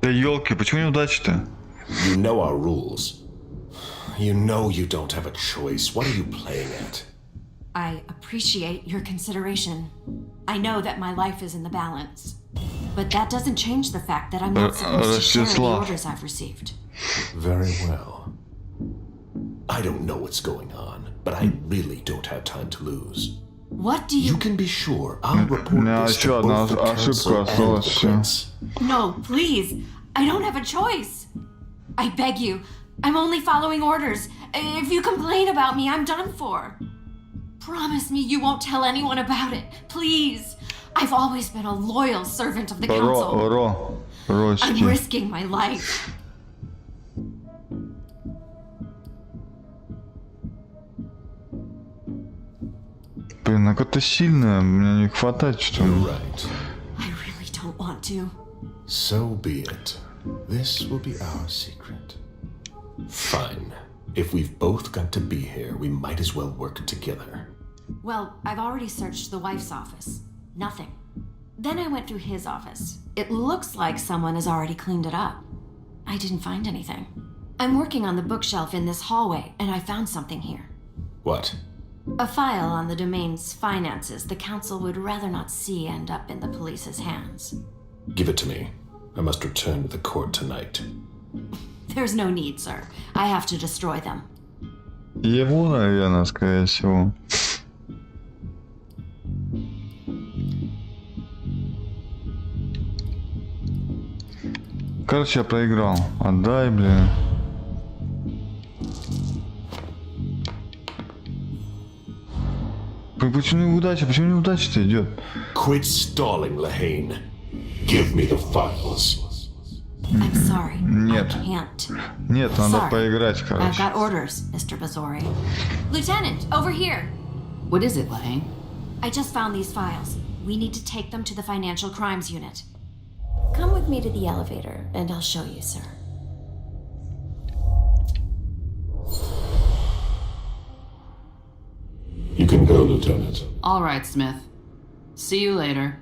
[SPEAKER 1] Да елки, почему неудача-то?
[SPEAKER 2] You know our rules. You know you don't have a choice. What are you playing at?
[SPEAKER 8] I appreciate your consideration. I know that my life is in the balance. But that doesn't change the fact that I'm not supposed to share the
[SPEAKER 1] Ростислав.
[SPEAKER 8] orders I've received.
[SPEAKER 2] Very well. I don't know what's going on, but I really don't have time to lose.
[SPEAKER 8] What do
[SPEAKER 2] You
[SPEAKER 8] you...
[SPEAKER 2] can be sure I'll report
[SPEAKER 1] меня
[SPEAKER 2] this
[SPEAKER 1] еще
[SPEAKER 2] to
[SPEAKER 1] одна
[SPEAKER 2] both the
[SPEAKER 1] ошибка
[SPEAKER 2] council and
[SPEAKER 1] осталась,
[SPEAKER 2] the
[SPEAKER 1] всё.
[SPEAKER 2] prince.
[SPEAKER 8] No, please. I don't have a choice. I beg you. I'm only following orders. If you complain about me, I'm done for. Promise me you won't tell anyone about it. Please. I've always been a loyal servant of the council. I'm
[SPEAKER 1] Рости.
[SPEAKER 8] risking my life.
[SPEAKER 1] Блин, ну какая-то сильная, мне не хватает что
[SPEAKER 2] You're
[SPEAKER 1] ли.
[SPEAKER 2] right.
[SPEAKER 8] I really don't want to.
[SPEAKER 2] So be it. This will be our secret. Fine. If we've both got to be here, we might as well work together.
[SPEAKER 8] Well, I've already searched the wife's office. Nothing. Then I went through his office. It looks like someone has already cleaned it up. I didn't find anything. I'm working on the bookshelf in this hallway, and I found something here.
[SPEAKER 2] What?
[SPEAKER 8] A file on the domain's finances the council would rather not see end up in the police's hands.
[SPEAKER 2] Give it to me. I must return to the court tonight.
[SPEAKER 8] There's no need, sir. I have to destroy them.
[SPEAKER 1] Его, наверное, скорее всего. Короче, я проиграл. Отдай, блин. Почему неудача? Почему неудача-то идет?
[SPEAKER 2] Quit stalling, Lahane. Give me the files.
[SPEAKER 8] I'm sorry.
[SPEAKER 1] Нет.
[SPEAKER 8] I can't.
[SPEAKER 1] Нет, надо
[SPEAKER 8] Sorry.
[SPEAKER 1] поиграть,
[SPEAKER 8] I've
[SPEAKER 1] короче.
[SPEAKER 8] got orders, Mr. Bazori. Lieutenant, over here.
[SPEAKER 9] What is it, Lang?
[SPEAKER 8] I just found these files. We need to take them to the Financial Crimes Unit. Come with me to the elevator, and I'll show you, sir.
[SPEAKER 2] You can go, Lieutenant.
[SPEAKER 9] All right, Smith. See you later.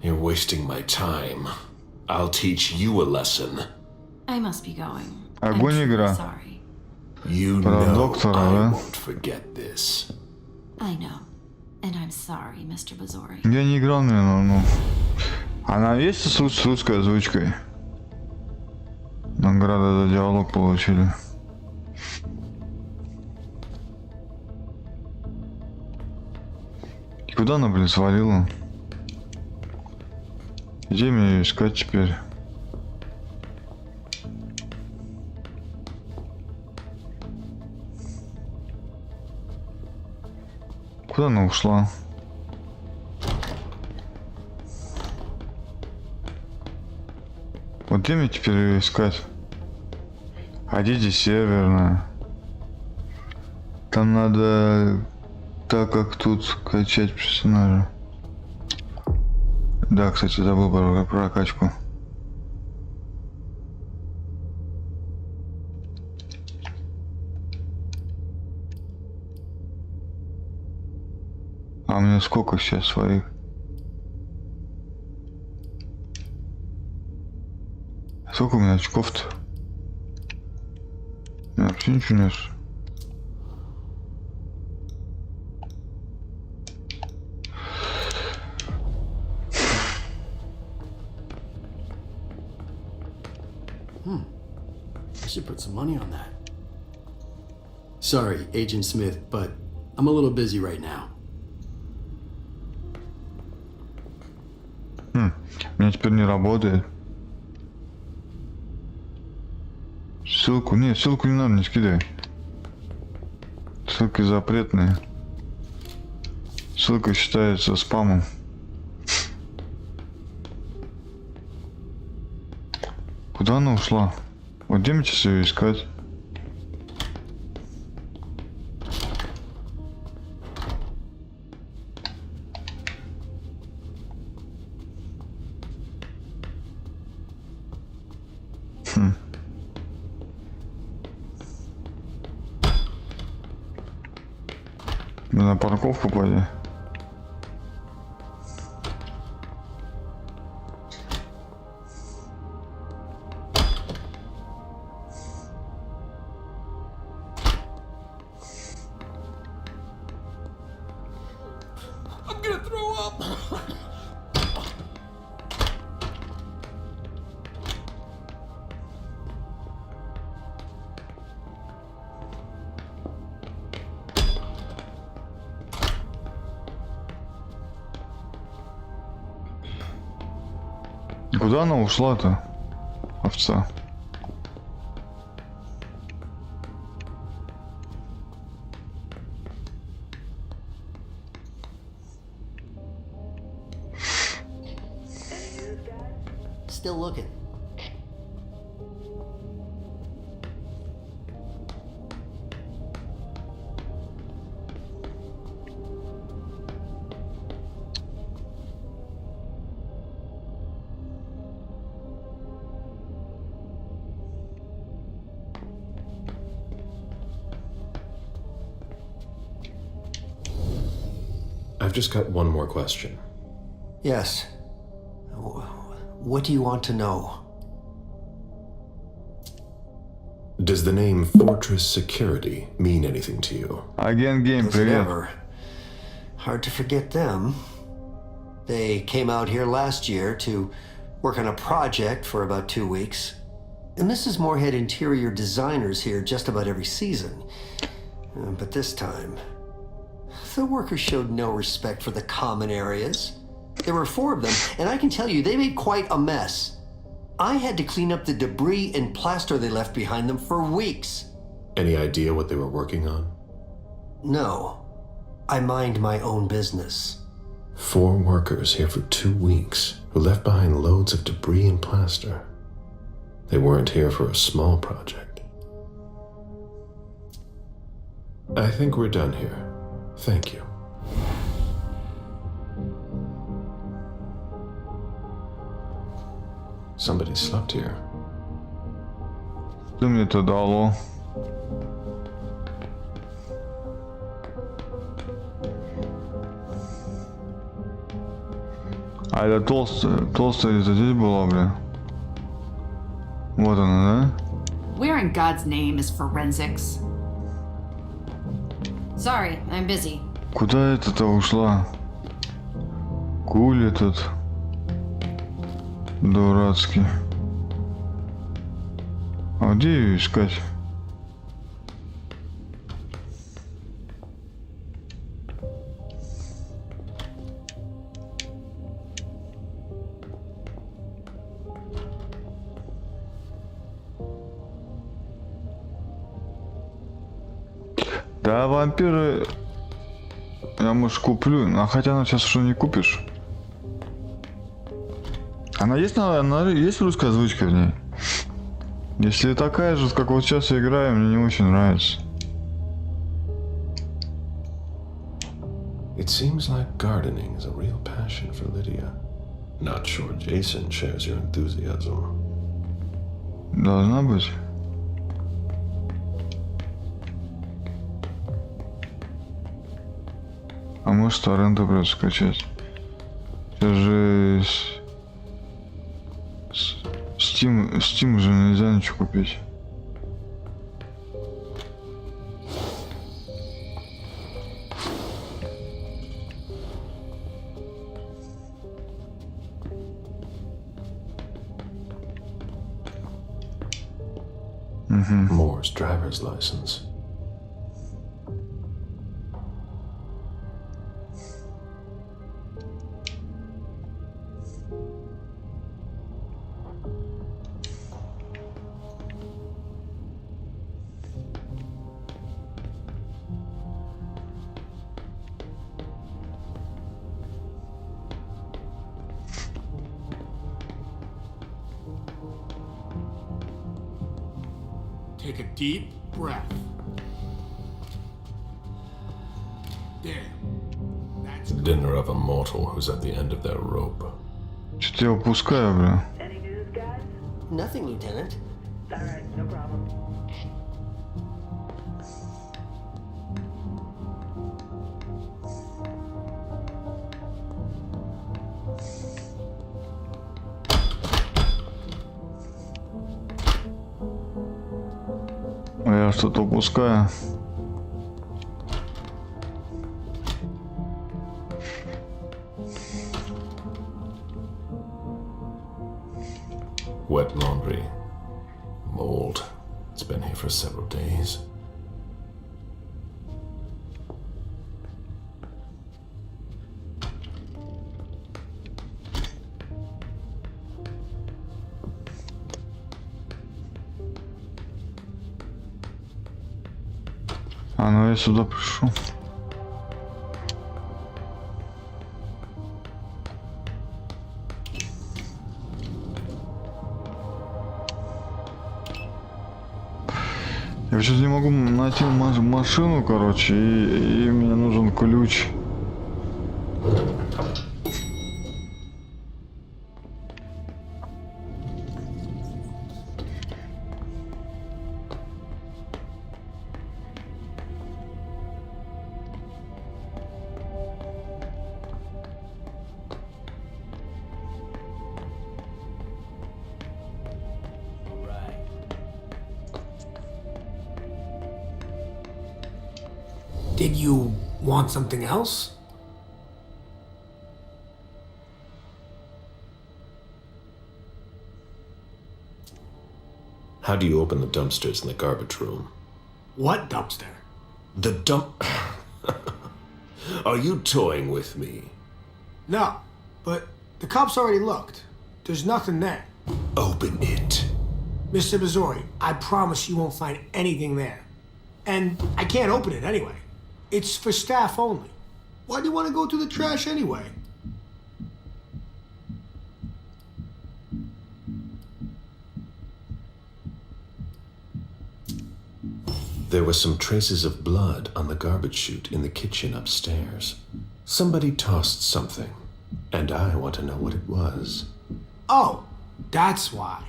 [SPEAKER 2] You're wasting my time. I'll teach you a lesson.
[SPEAKER 8] I must be going.
[SPEAKER 1] Огонь,
[SPEAKER 8] I'm truly
[SPEAKER 1] игра.
[SPEAKER 8] sorry.
[SPEAKER 2] You
[SPEAKER 1] Про
[SPEAKER 2] know
[SPEAKER 1] доктора,
[SPEAKER 2] I
[SPEAKER 1] да?
[SPEAKER 2] won't forget this.
[SPEAKER 8] I know. And I'm sorry, Mr. Bazori.
[SPEAKER 1] Я не играл, наверное, ну. Она есть с русской озвучкой? Награда за диалог получили. И куда она, блин, свалила? Где мне ее искать теперь? Куда она ушла? Вот где мне теперь ее искать? А где здесь северная? Там надо так как тут качать персонажа. Да, кстати, забыл про прокачку. А у меня сколько сейчас своих? Сколько у меня очков-то? Я вообще ничего не знаю.
[SPEAKER 7] I should put some money on that. Sorry, Agent Smith, but I'm a little busy right now.
[SPEAKER 1] У меня теперь не работает. Ссылку? Нет, ссылку не надо, не скидай. Ссылки запретные. Ссылка считается спамом. Куда она ушла? Вот где мне сейчас ее искать? На парковку пойди.
[SPEAKER 6] I'm gonna throw up!
[SPEAKER 1] Куда она ушла-то? Овца.
[SPEAKER 7] Still looking.
[SPEAKER 2] I've just got one more question.
[SPEAKER 7] Yes. What do you want to know?
[SPEAKER 2] Does the name Fortress Security mean anything to you?
[SPEAKER 1] Агент Гейм,
[SPEAKER 7] Does it
[SPEAKER 1] привет.
[SPEAKER 7] ever? Hard to forget them. They came out here last year to work on a project for about 2 weeks. And Mrs. Moore had interior designers here just about every season. But this time, the workers showed no respect for the common areas. There were 4 of them, and I can tell you, they made quite a mess. I had to clean up the debris and plaster they left behind them for weeks.
[SPEAKER 2] Any idea what they were working on?
[SPEAKER 7] No. I mind my own business.
[SPEAKER 2] 4 workers here for 2 weeks who left behind loads of debris and plaster. They weren't here for a small project. I think we're done here. Thank you. Somebody slept here.
[SPEAKER 1] Что мне это дало? А это толстая это здесь была, бля. Вот она, да?
[SPEAKER 9] Where in God's name is forensics?
[SPEAKER 8] Sorry, I'm busy.
[SPEAKER 1] Куда это-то ушла? Куль этот. Дурацкий. А где ее искать? Да, вампиры я, может, куплю, а хотя она сейчас что не купишь. Она есть есть русская озвучка в ней? Если такая же, как вот сейчас я играю, мне не очень нравится.
[SPEAKER 2] It seems like gardening is a real passion for Lydia. Not sure Jason shares your enthusiasm.
[SPEAKER 1] Должна быть. А может торренты придется скачать. Это же... Steam же нельзя ничего купить.
[SPEAKER 2] Moore's driver's license.
[SPEAKER 4] Take a deep breath. There. That's good.
[SPEAKER 2] Dinner of a mortal who's at the end of their rope.
[SPEAKER 1] Что-то я упускаю, бля.
[SPEAKER 10] Any news, guys?
[SPEAKER 5] Nothing, Lieutenant.
[SPEAKER 10] All right, no problem.
[SPEAKER 1] Я что-то упускаю.
[SPEAKER 2] Wet laundry. Mold. It's been here for several days.
[SPEAKER 1] А ну я сюда пришел. Я сейчас не могу найти машину, короче, и мне нужен ключ.
[SPEAKER 4] Did you want something else?
[SPEAKER 2] How do you open the dumpsters in the garbage room?
[SPEAKER 4] What dumpster?
[SPEAKER 2] The dump... Are you toying with me?
[SPEAKER 4] No, but the cops already looked. There's nothing there.
[SPEAKER 2] Open it.
[SPEAKER 4] Mr. Missouri, I promise you won't find anything there. And I can't open it anyway. It's for staff only. Why do you want to go through the trash anyway?
[SPEAKER 2] There were some traces of blood on the garbage chute in the kitchen upstairs. Somebody tossed something, and I want to know what it was.
[SPEAKER 4] Oh, that's why.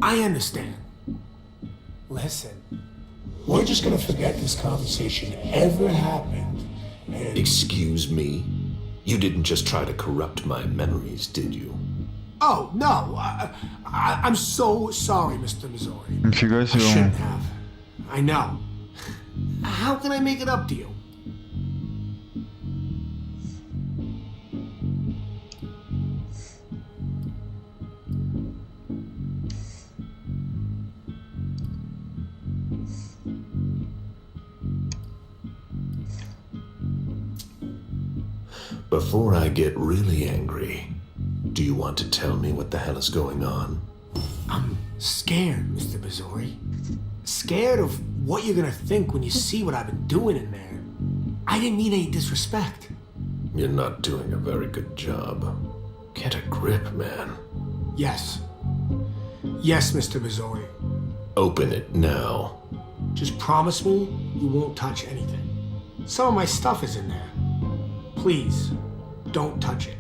[SPEAKER 4] I understand. Listen, we're just gonna forget this conversation ever happened. And
[SPEAKER 2] Excuse me? You didn't just try to corrupt my memories, did you?
[SPEAKER 4] oh no, I'm so sorry, Mr. Missouri.
[SPEAKER 1] Нифига
[SPEAKER 4] I
[SPEAKER 1] себе.
[SPEAKER 4] shouldn't have. I know. How can I make it up to you?
[SPEAKER 2] Before I get really angry, do you want to tell me what the hell is going on?
[SPEAKER 4] I'm scared, Mr. Missouri. Scared of what you're gonna think when you see what I've been doing in there. I didn't mean any disrespect.
[SPEAKER 2] You're not doing a very good job. Get a grip, man.
[SPEAKER 4] Yes. Yes, Mr. Missouri.
[SPEAKER 2] Open it now.
[SPEAKER 4] Just promise me you won't touch anything. Some of my stuff is in there. Please, don't touch it.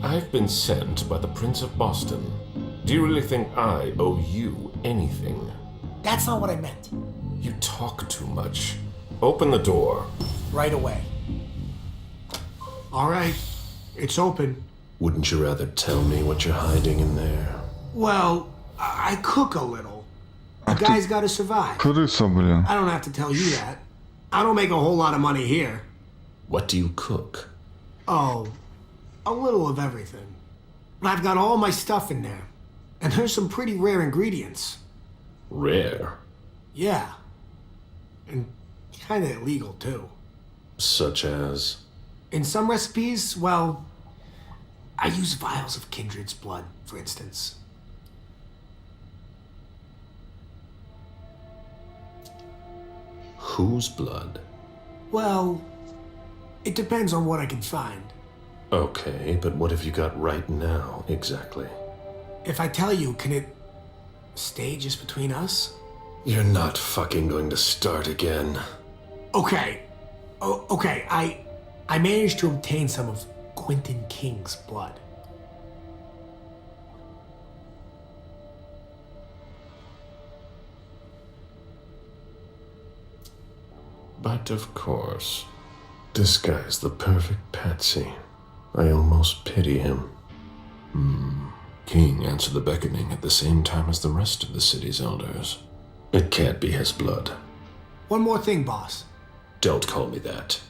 [SPEAKER 2] I've been sent by the Prince of Boston. Do you really think I owe you anything?
[SPEAKER 5] That's not what I meant.
[SPEAKER 2] You talk too much. Open the door.
[SPEAKER 5] Right away.
[SPEAKER 4] All right, it's open.
[SPEAKER 2] Wouldn't you rather tell me what you're hiding in there?
[SPEAKER 4] Well, I cook a little. A guy's got to survive.
[SPEAKER 1] Крыса, блин.
[SPEAKER 4] I don't have to tell you that. I don't make a whole lot of money here.
[SPEAKER 2] What do you cook?
[SPEAKER 4] Oh, a little of everything. But I've got all my stuff in there. And there's some pretty rare ingredients.
[SPEAKER 2] Rare?
[SPEAKER 4] Yeah. And kinda illegal, too.
[SPEAKER 2] Such as?
[SPEAKER 4] In some recipes, well, I use vials of kindred's blood, for instance.
[SPEAKER 2] Whose blood?
[SPEAKER 4] Well, it depends on what I can find.
[SPEAKER 2] Okay, but what have you got right now, exactly?
[SPEAKER 4] If I tell you, can it stay just between us?
[SPEAKER 2] You're not fucking going to start again.
[SPEAKER 4] Okay. Okay, I managed to obtain some of Quentin King's blood.
[SPEAKER 2] But of course, this guy's the perfect patsy. I almost pity him. King answered the beckoning at the same time as the rest of the city's elders. It can't be his blood.
[SPEAKER 4] One more thing, boss.
[SPEAKER 2] Don't call me that.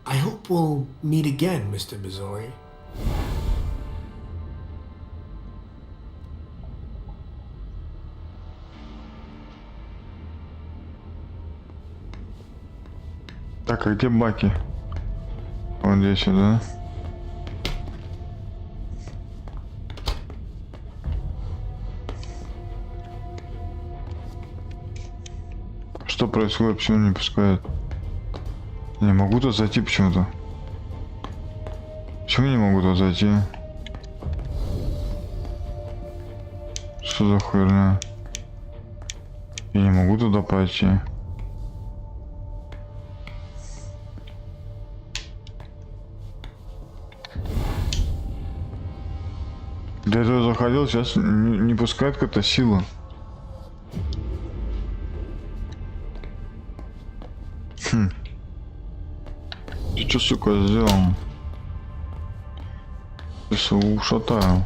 [SPEAKER 4] I hope we'll meet again, Mr. Bizori.
[SPEAKER 1] Так, а где баки? Вот здесь, да? Что происходит? Почему не пускают? Не могу туда зайти почему-то. Почему не могу туда зайти? Что за хуйня? Я не могу туда пойти. До этого заходил, сейчас не пускает какая-то сила. Ты что, сука, сделал? Сейчас ушатаю.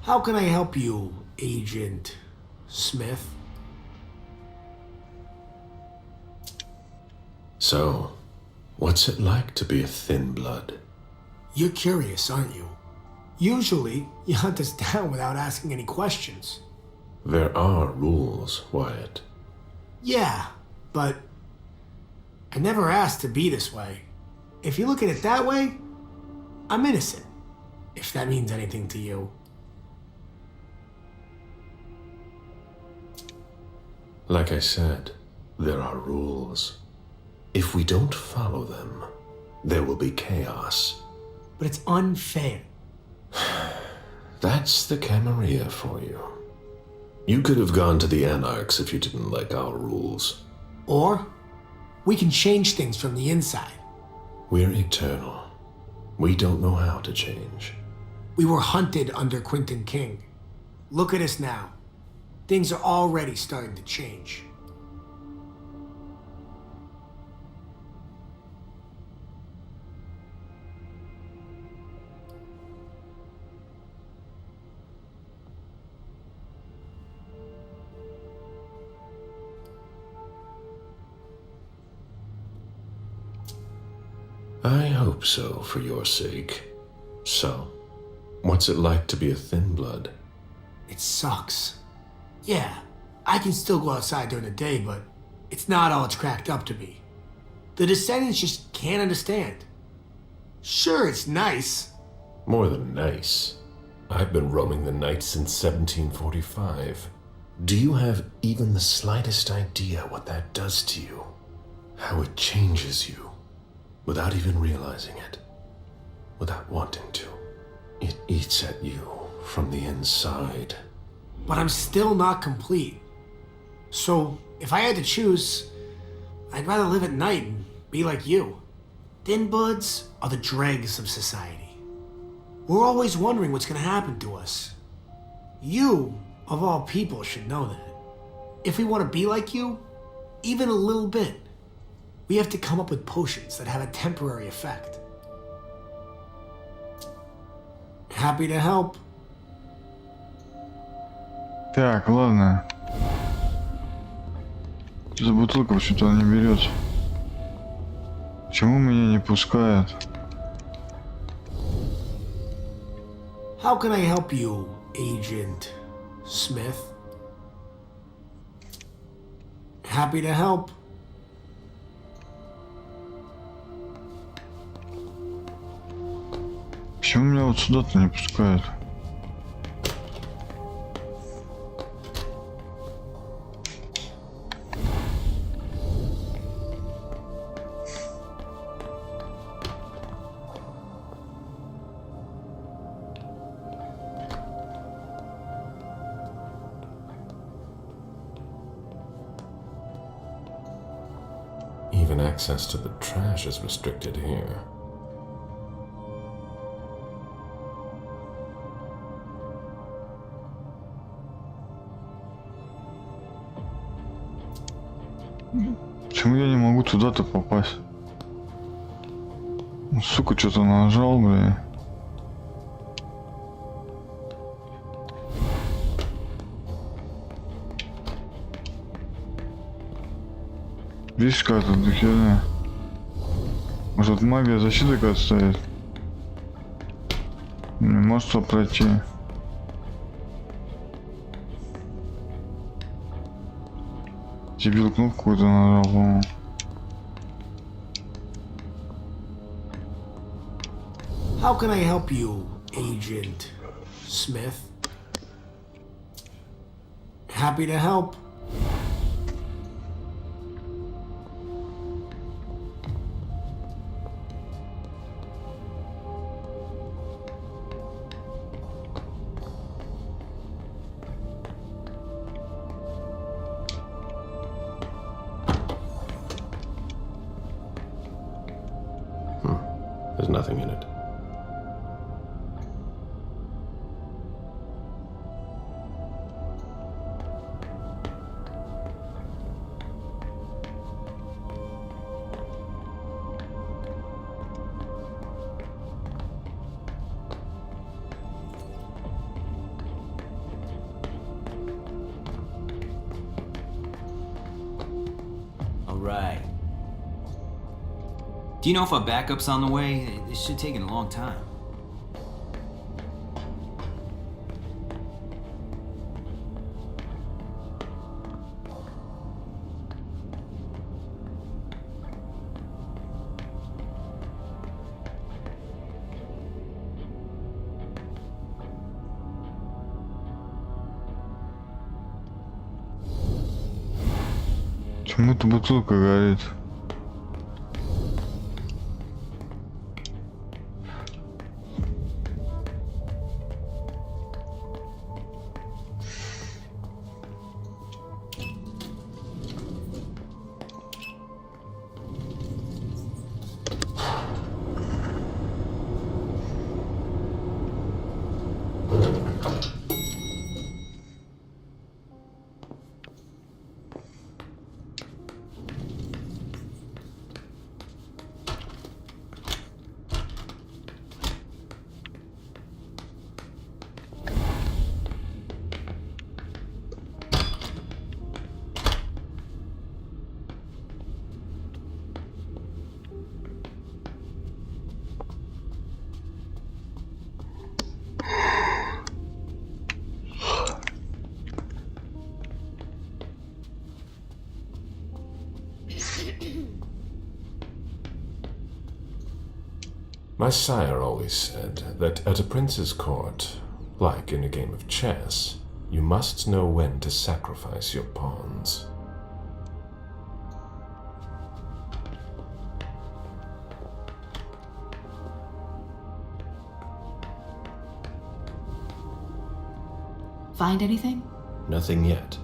[SPEAKER 4] How can I help you, Agent Smith?
[SPEAKER 2] So, what's it like to be a thin blood?
[SPEAKER 4] You're curious, aren't you? Usually, you hunt us down without asking any questions.
[SPEAKER 2] There are rules, Wyatt.
[SPEAKER 4] Yeah, but I never asked to be this way. If you look at it that way, I'm innocent. If that means anything to you.
[SPEAKER 2] Like I said, there are rules. If we don't follow them, there will be chaos.
[SPEAKER 4] But it's unfair.
[SPEAKER 2] That's the Camarilla for you. You could have gone to the Anarchs if you didn't like our rules.
[SPEAKER 4] Or, we can change things from the inside.
[SPEAKER 2] We're eternal. We don't know how to change.
[SPEAKER 4] We were hunted under Quentin King. Look at us now. Things are already starting to change.
[SPEAKER 2] I hope so, for your sake. So, what's it like to be a thin blood?
[SPEAKER 4] It sucks. Yeah, I can still go outside during the day, but it's not all it's cracked up to be. The descendants just can't understand. Sure, it's nice.
[SPEAKER 2] More than nice. I've been roaming the night since 1745. Do you have even the slightest idea what that does to you? How it changes you? Without even realizing it. Without wanting to. It eats at you from the inside.
[SPEAKER 4] But I'm still not complete. So, if I had to choose, I'd rather live at night and Be like you. Thin buds are the dregs of society. We're always wondering what's gonna happen to us. You, of all people, should know that. If we want to be like you, even a little bit, we have to come up with potions that have a temporary effect. Happy to help.
[SPEAKER 1] Так, ладно. За бутылку почему-то он не берется. Почему меня не пускают?
[SPEAKER 4] How can I help you, Agent Smith? Happy to help.
[SPEAKER 1] Почему меня вот сюда-то не пускают?
[SPEAKER 2] Even access to the trash is restricted here.
[SPEAKER 1] Почему я не могу туда-то попасть? Ну, сука, что-то нажал, бля. Видишь, какая-то дохерня. Может, магия защиты какая-то стоит? Не может что пройти. Дебил кнопку какую-то нажал, по-моему.
[SPEAKER 4] How can I help you, Agent Smith? Happy to help.
[SPEAKER 3] There's nothing in it.
[SPEAKER 6] All right. Do you know if our backup's on the way? This should take a long time.
[SPEAKER 1] Почему-то бутылка горит.
[SPEAKER 2] My sire always said that at a prince's court, like in a game of chess, you must know when to sacrifice your pawns.
[SPEAKER 9] Find anything?
[SPEAKER 3] Nothing yet.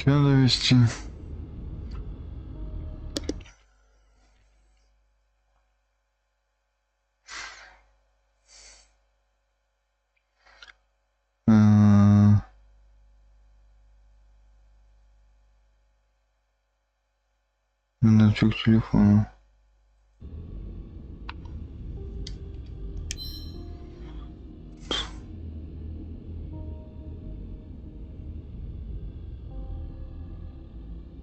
[SPEAKER 1] Что надо вести? Значок телефона.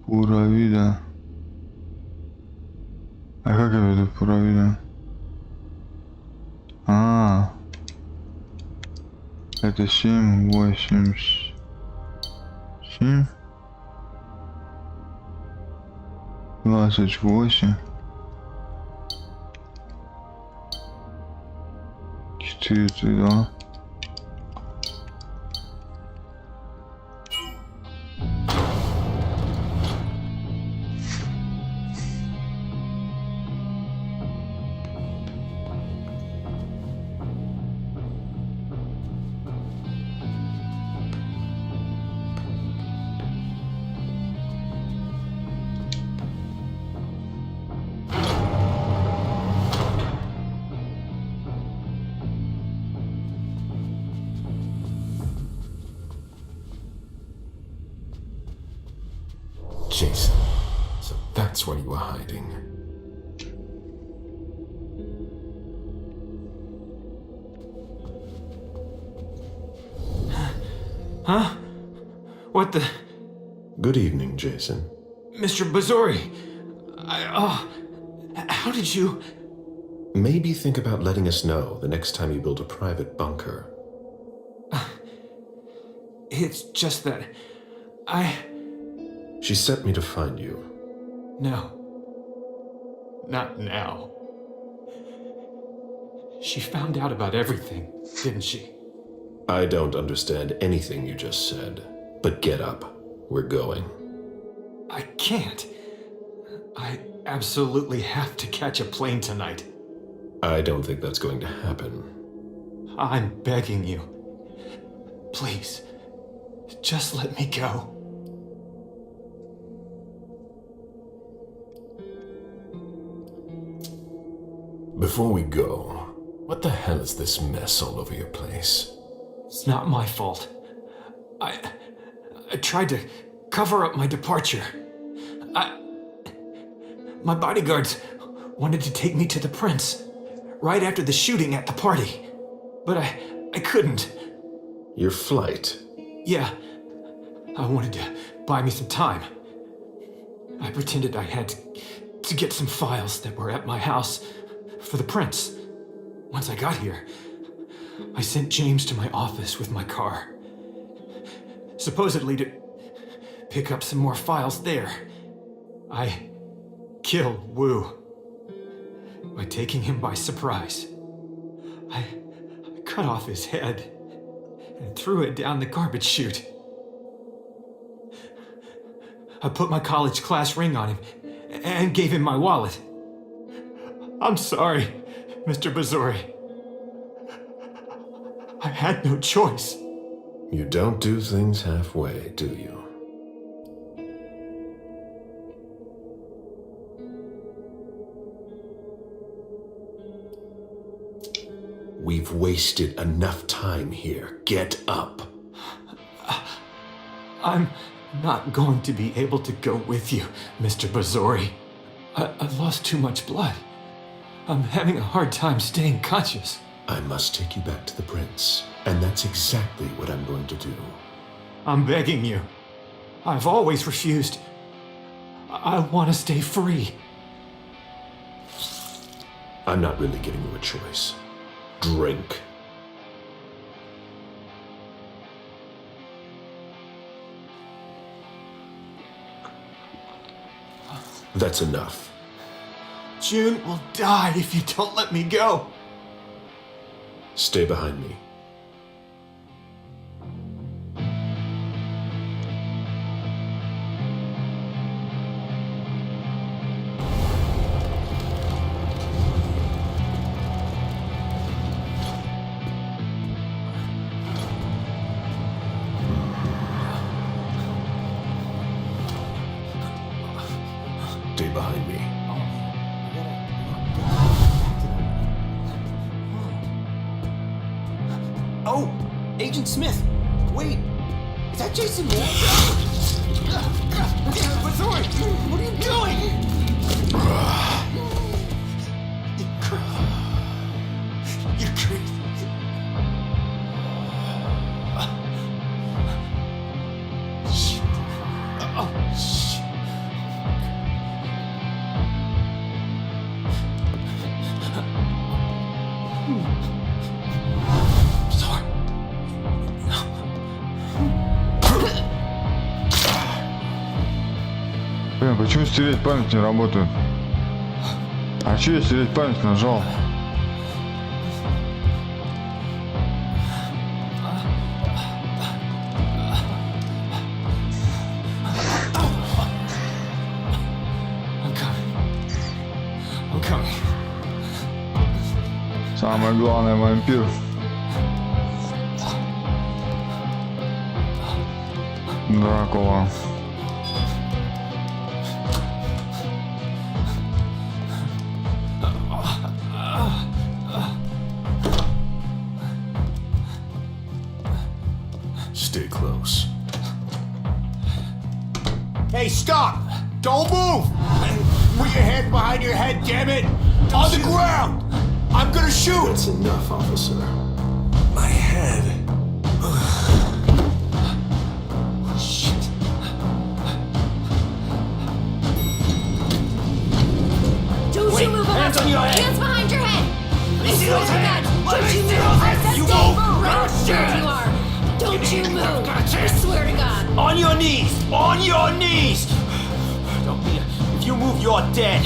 [SPEAKER 1] Пуравида. А как я веду пуравида? Это 7, 8, 7, 28, 42.
[SPEAKER 2] Jason, so that's where you were hiding.
[SPEAKER 6] Huh? What the...
[SPEAKER 3] Good evening, Jason.
[SPEAKER 6] Mr. Bazzori! How did you...
[SPEAKER 3] Maybe think about letting us know the next time you build a private bunker.
[SPEAKER 6] It's just that...
[SPEAKER 3] She sent me to find you.
[SPEAKER 6] No. Not now. She found out about everything, didn't she?
[SPEAKER 3] I don't understand anything you just said, but get up. We're going.
[SPEAKER 6] I can't. I absolutely have to catch a plane tonight.
[SPEAKER 3] I don't think that's going to happen.
[SPEAKER 6] I'm begging you. Please, just let me go.
[SPEAKER 2] Before we go, what the hell is this mess all over your place?
[SPEAKER 6] It's not my fault. I tried to cover up my departure. My bodyguards wanted to take me to the prince right after the shooting at the party, but I couldn't.
[SPEAKER 3] Your flight?
[SPEAKER 6] Yeah, I wanted to buy me some time. I pretended I had to get some files that were at my house for the prince. Once I got here, I sent James to my office with my car, supposedly to pick up some more files there. I killed Wu by taking him by surprise. I cut off his head and threw it down the garbage chute. I put my college class ring on him and gave him my wallet. I'm sorry, Mr. Bazzori. I had no choice.
[SPEAKER 3] You don't do things halfway, do you? We've wasted enough time here. Get up.
[SPEAKER 6] I'm not going to be able to go with you, Mr. Bazzori. I've lost too much blood. I'm having a hard time staying conscious.
[SPEAKER 3] I must take you back to the prince, and that's exactly what I'm going to do.
[SPEAKER 6] I'm begging you. I've always refused. I want to stay free.
[SPEAKER 3] I'm not really giving you a choice. Drink. That's enough.
[SPEAKER 6] June will die if you don't let me go.
[SPEAKER 3] Stay behind me.
[SPEAKER 2] Stay behind me.
[SPEAKER 6] Oh, Agent Smith. Wait, is that Jason Moore? What are you doing? You're crazy. Shit. Oh, shit. Sorry.
[SPEAKER 1] Блин, почему стереть память не работает? А че я стереть память нажал?
[SPEAKER 6] I'm coming.
[SPEAKER 1] Самый главный вампир. Дракула.
[SPEAKER 2] Stay close.
[SPEAKER 4] Hey, stop! Don't move! Put your hands behind your head, damn it! On the ground! I'm gonna shoot!
[SPEAKER 3] That's enough, officer.
[SPEAKER 4] My head.
[SPEAKER 6] Shit.
[SPEAKER 8] Don't
[SPEAKER 4] Wait,
[SPEAKER 8] you move
[SPEAKER 4] hands
[SPEAKER 8] on
[SPEAKER 4] on your head.
[SPEAKER 8] Hands behind your head! I
[SPEAKER 4] see
[SPEAKER 8] swear
[SPEAKER 4] those
[SPEAKER 8] to God,
[SPEAKER 4] hands?
[SPEAKER 8] don't
[SPEAKER 4] Let me
[SPEAKER 8] you
[SPEAKER 4] see
[SPEAKER 8] move!
[SPEAKER 4] those
[SPEAKER 8] I
[SPEAKER 4] hands.
[SPEAKER 8] said
[SPEAKER 4] You
[SPEAKER 8] stay
[SPEAKER 4] won't.
[SPEAKER 8] right
[SPEAKER 4] Shit.
[SPEAKER 8] where you are! Don't you move! I swear to God!
[SPEAKER 4] On your knees! On your knees! Don't be. If you move, you're dead.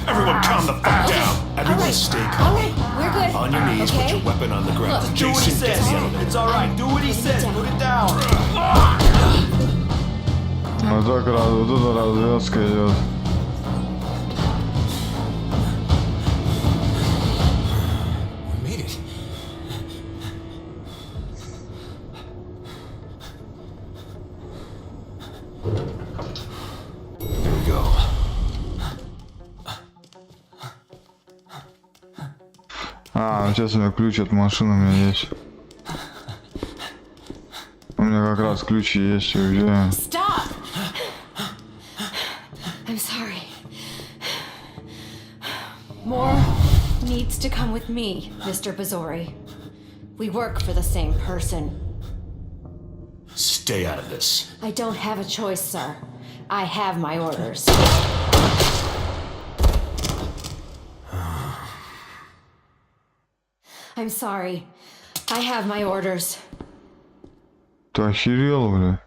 [SPEAKER 2] Everyone calm the fuck down. Everyone
[SPEAKER 8] Alright,
[SPEAKER 2] stay calm.
[SPEAKER 8] alright, we're good.
[SPEAKER 2] On your knees,
[SPEAKER 8] okay?
[SPEAKER 2] put your weapon on the ground.
[SPEAKER 8] Look,
[SPEAKER 4] Do what he
[SPEAKER 2] Jason,
[SPEAKER 4] says.
[SPEAKER 2] get the elevator.
[SPEAKER 4] It's alright. Do what he says. Put it down.
[SPEAKER 1] Вот так вот эта развязка идет.
[SPEAKER 6] We made it.
[SPEAKER 2] Here we go.
[SPEAKER 1] Сейчас у меня ключ от машины у меня есть. У меня как раз ключи есть, уезжаем.
[SPEAKER 8] Stop! I'm sorry. Moore needs to come with me, Mr. Bazzori. We work for the same person.
[SPEAKER 2] Stay out of this.
[SPEAKER 8] I don't have a choice, sir. I have my orders. I'm sorry. I have my orders.
[SPEAKER 1] Ты охерел, бля?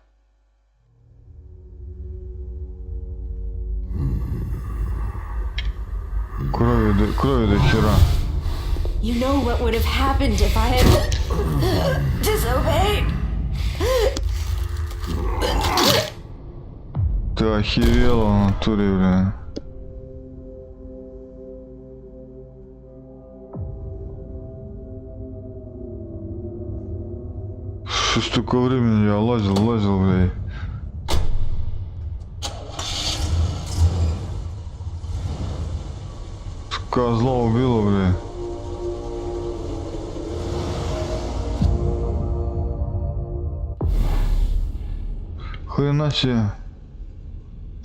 [SPEAKER 1] Крови до хера.
[SPEAKER 8] You know what would have happened if I had disobeyed?
[SPEAKER 1] Ты охерела в натуре, бля. Что столько времени я лазил, бля. Козла убила, бля. Хрена себе.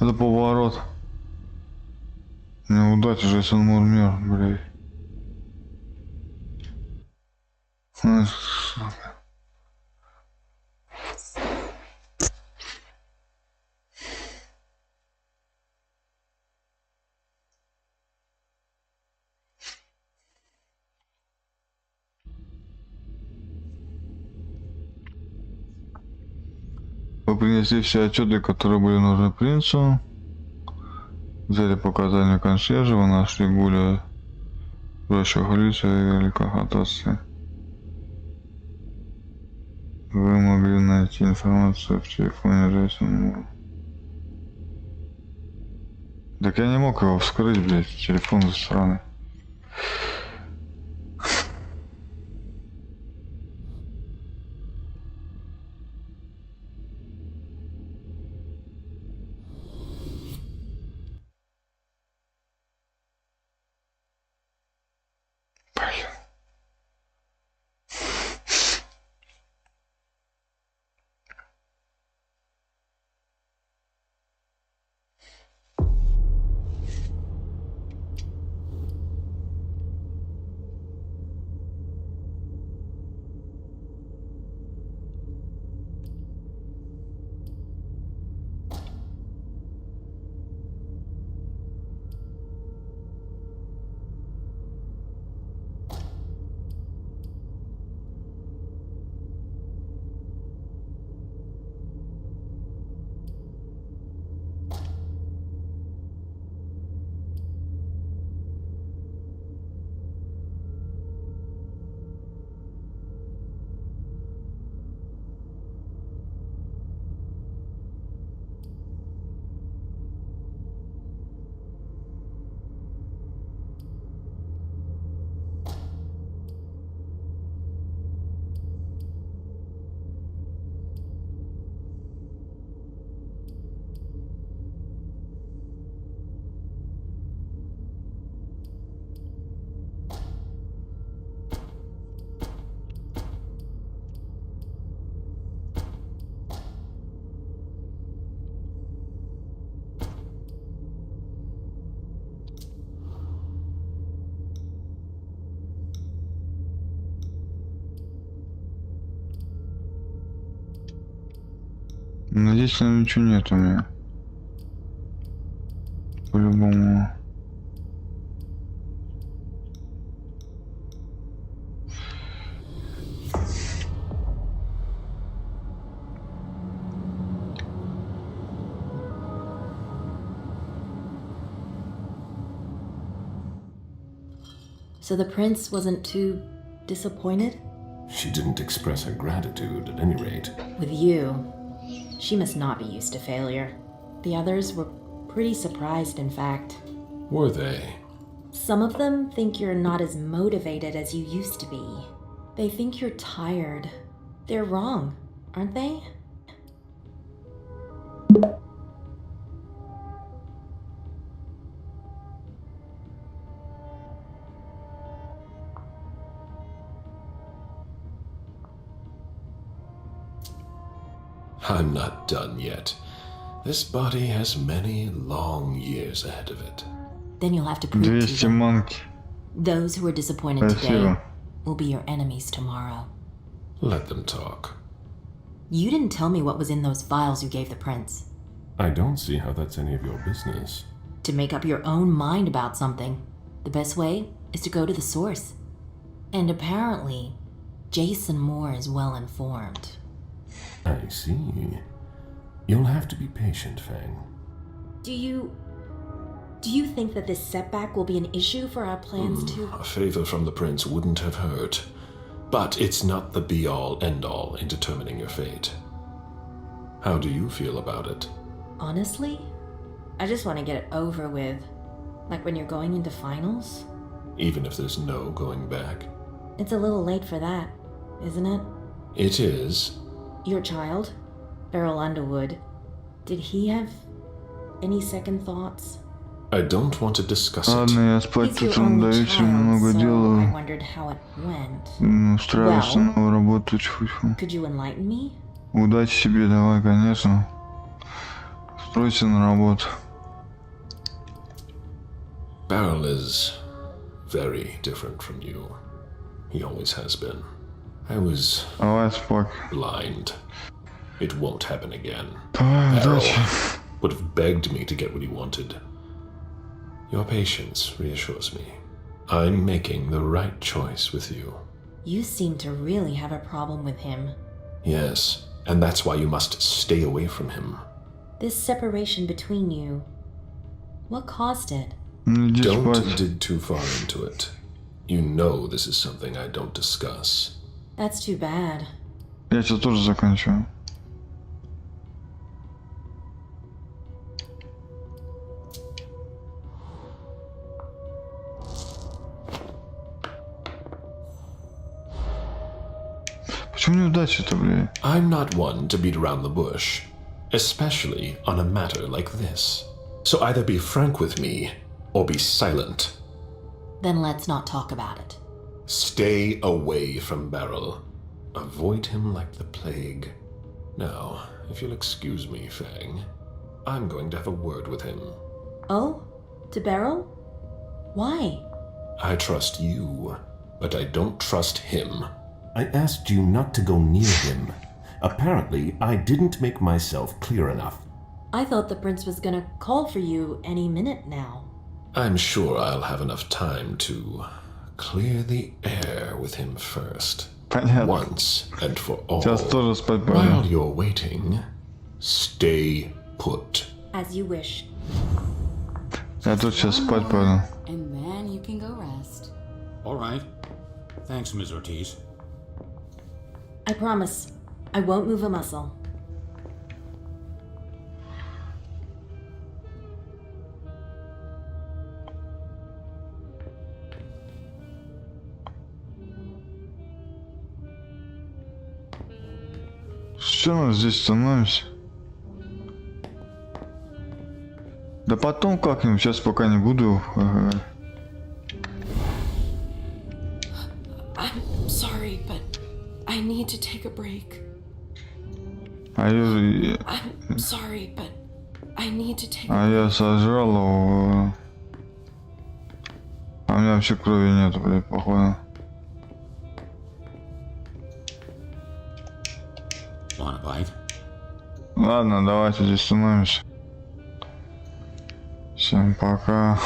[SPEAKER 1] Это поворот. Неудача, Джейсон Мур мертв, блядь. Ай, сука. Вы принесли все отчеты, которые были нужны принцу. Взяли показания консьержа, вы нашли Гуля прочих лиц и играли кататься. Вы могли найти информацию в телефоне Джейсона. Так я не мог его вскрыть, блядь, телефон за стороны. Но здесь наверное, ничего нет у меня. По-любому.
[SPEAKER 9] So the prince wasn't too disappointed?
[SPEAKER 2] She didn't express her gratitude, at any rate.
[SPEAKER 9] With you, she must not be used to failure. The others were pretty surprised, in fact.
[SPEAKER 2] Were they?
[SPEAKER 9] Some of them think you're not as motivated as you used to be. They think you're tired. They're wrong, aren't they?
[SPEAKER 2] I'm not done yet. This body has many long years ahead of it.
[SPEAKER 9] Then you'll have to prove to
[SPEAKER 1] 200
[SPEAKER 9] them.
[SPEAKER 1] манки.
[SPEAKER 9] Those who are disappointed today
[SPEAKER 1] Спасибо.
[SPEAKER 9] will be your enemies tomorrow.
[SPEAKER 2] Let them talk.
[SPEAKER 9] You didn't tell me what was in those files you gave the prince.
[SPEAKER 2] I don't see how that's any of your business.
[SPEAKER 9] To make up your own mind about something, the best way is to go to the source. And apparently, Jason Moore is well informed.
[SPEAKER 2] I see. You'll have to be patient, Fang.
[SPEAKER 9] Do you think that this setback will be an issue for our plans to...
[SPEAKER 2] A favor from the prince wouldn't have hurt. But it's not the be-all, end-all in determining your fate. How do you feel about it?
[SPEAKER 9] Honestly, I just want to get it over with. Like when you're going into finals.
[SPEAKER 2] Even if there's no going back?
[SPEAKER 9] It's a little late for that, isn't it?
[SPEAKER 2] It is.
[SPEAKER 9] Your child, Beryl Underwood, did he have any second thoughts?
[SPEAKER 2] I don't want to discuss
[SPEAKER 1] Ладно,
[SPEAKER 2] it.
[SPEAKER 1] я спать
[SPEAKER 9] He's your
[SPEAKER 1] утром
[SPEAKER 9] only
[SPEAKER 1] до вечера много
[SPEAKER 9] child, so I
[SPEAKER 1] делаю.
[SPEAKER 9] wondered how it went.
[SPEAKER 1] Устраиваюсь на новую работу. Тьфу-тьфу.
[SPEAKER 9] Could you enlighten me?
[SPEAKER 1] Удачи тебе, давай, конечно. Стройся на работу.
[SPEAKER 2] Beryl is very different from you. He always has been. I was
[SPEAKER 1] Давай спать.
[SPEAKER 2] blind. It won't happen again.
[SPEAKER 1] Давай,
[SPEAKER 2] Beryl
[SPEAKER 1] удачи.
[SPEAKER 2] would have begged me to get what he wanted. Your patience reassures me. I'm making the right choice with you.
[SPEAKER 9] You seem to really have a problem with him.
[SPEAKER 2] Yes, and that's why you must stay away from him.
[SPEAKER 9] This separation between you, what caused it?
[SPEAKER 1] Иди
[SPEAKER 2] Don't
[SPEAKER 1] спать.
[SPEAKER 2] dig too far into it. You know this is something I don't discuss.
[SPEAKER 9] That's too bad.
[SPEAKER 1] Я сейчас тоже заканчиваю. Почему неудача-то, блядь?
[SPEAKER 2] I'm not one to beat around the bush, especially on a matter like this. So either be frank with me, or be silent.
[SPEAKER 9] Then let's not talk about it.
[SPEAKER 2] Stay away from Beryl. Avoid him like the plague. Now, if you'll excuse me, Fang, I'm going to have a word with him.
[SPEAKER 9] Oh? To Beryl? Why?
[SPEAKER 2] I trust you, but I don't trust him. I asked you not to go near him. Apparently, I didn't make myself clear enough.
[SPEAKER 9] I thought the prince was gonna call for you any minute now.
[SPEAKER 2] I'm sure I'll have enough time to clear the air with him first.
[SPEAKER 1] Понятно.
[SPEAKER 2] Once and for all.
[SPEAKER 1] Сейчас тоже спать пойду.
[SPEAKER 2] While you're waiting, stay put.
[SPEAKER 9] As you wish.
[SPEAKER 1] Я тут сейчас спать пойду.
[SPEAKER 11] And then you can go rest.
[SPEAKER 12] All right. Thanks, Ms. Ortiz.
[SPEAKER 9] I promise, I won't move a muscle.
[SPEAKER 1] Что мы здесь становимся? Да потом как-нибудь, сейчас пока не буду.
[SPEAKER 11] I'm sorry, but I need to take a break.
[SPEAKER 1] I'm
[SPEAKER 11] sorry, but I need to take
[SPEAKER 1] А я сожрал его. А у меня вообще крови нету, блядь, походу.
[SPEAKER 12] Want a bite?
[SPEAKER 1] Ладно, давайте здесь становимся. Всем пока.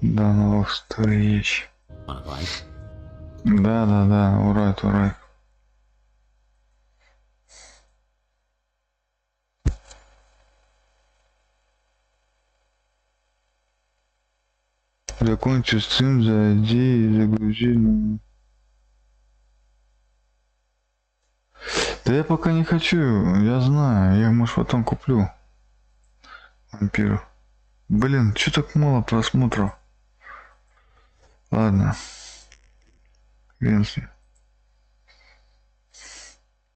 [SPEAKER 1] До новых встреч. Да, урай. Закончи стрим, зайди и загрузи. Да я пока не хочу, я знаю, я может потом куплю вампиру. Блин, чё так мало просмотров? Ладно. Хрен с ним.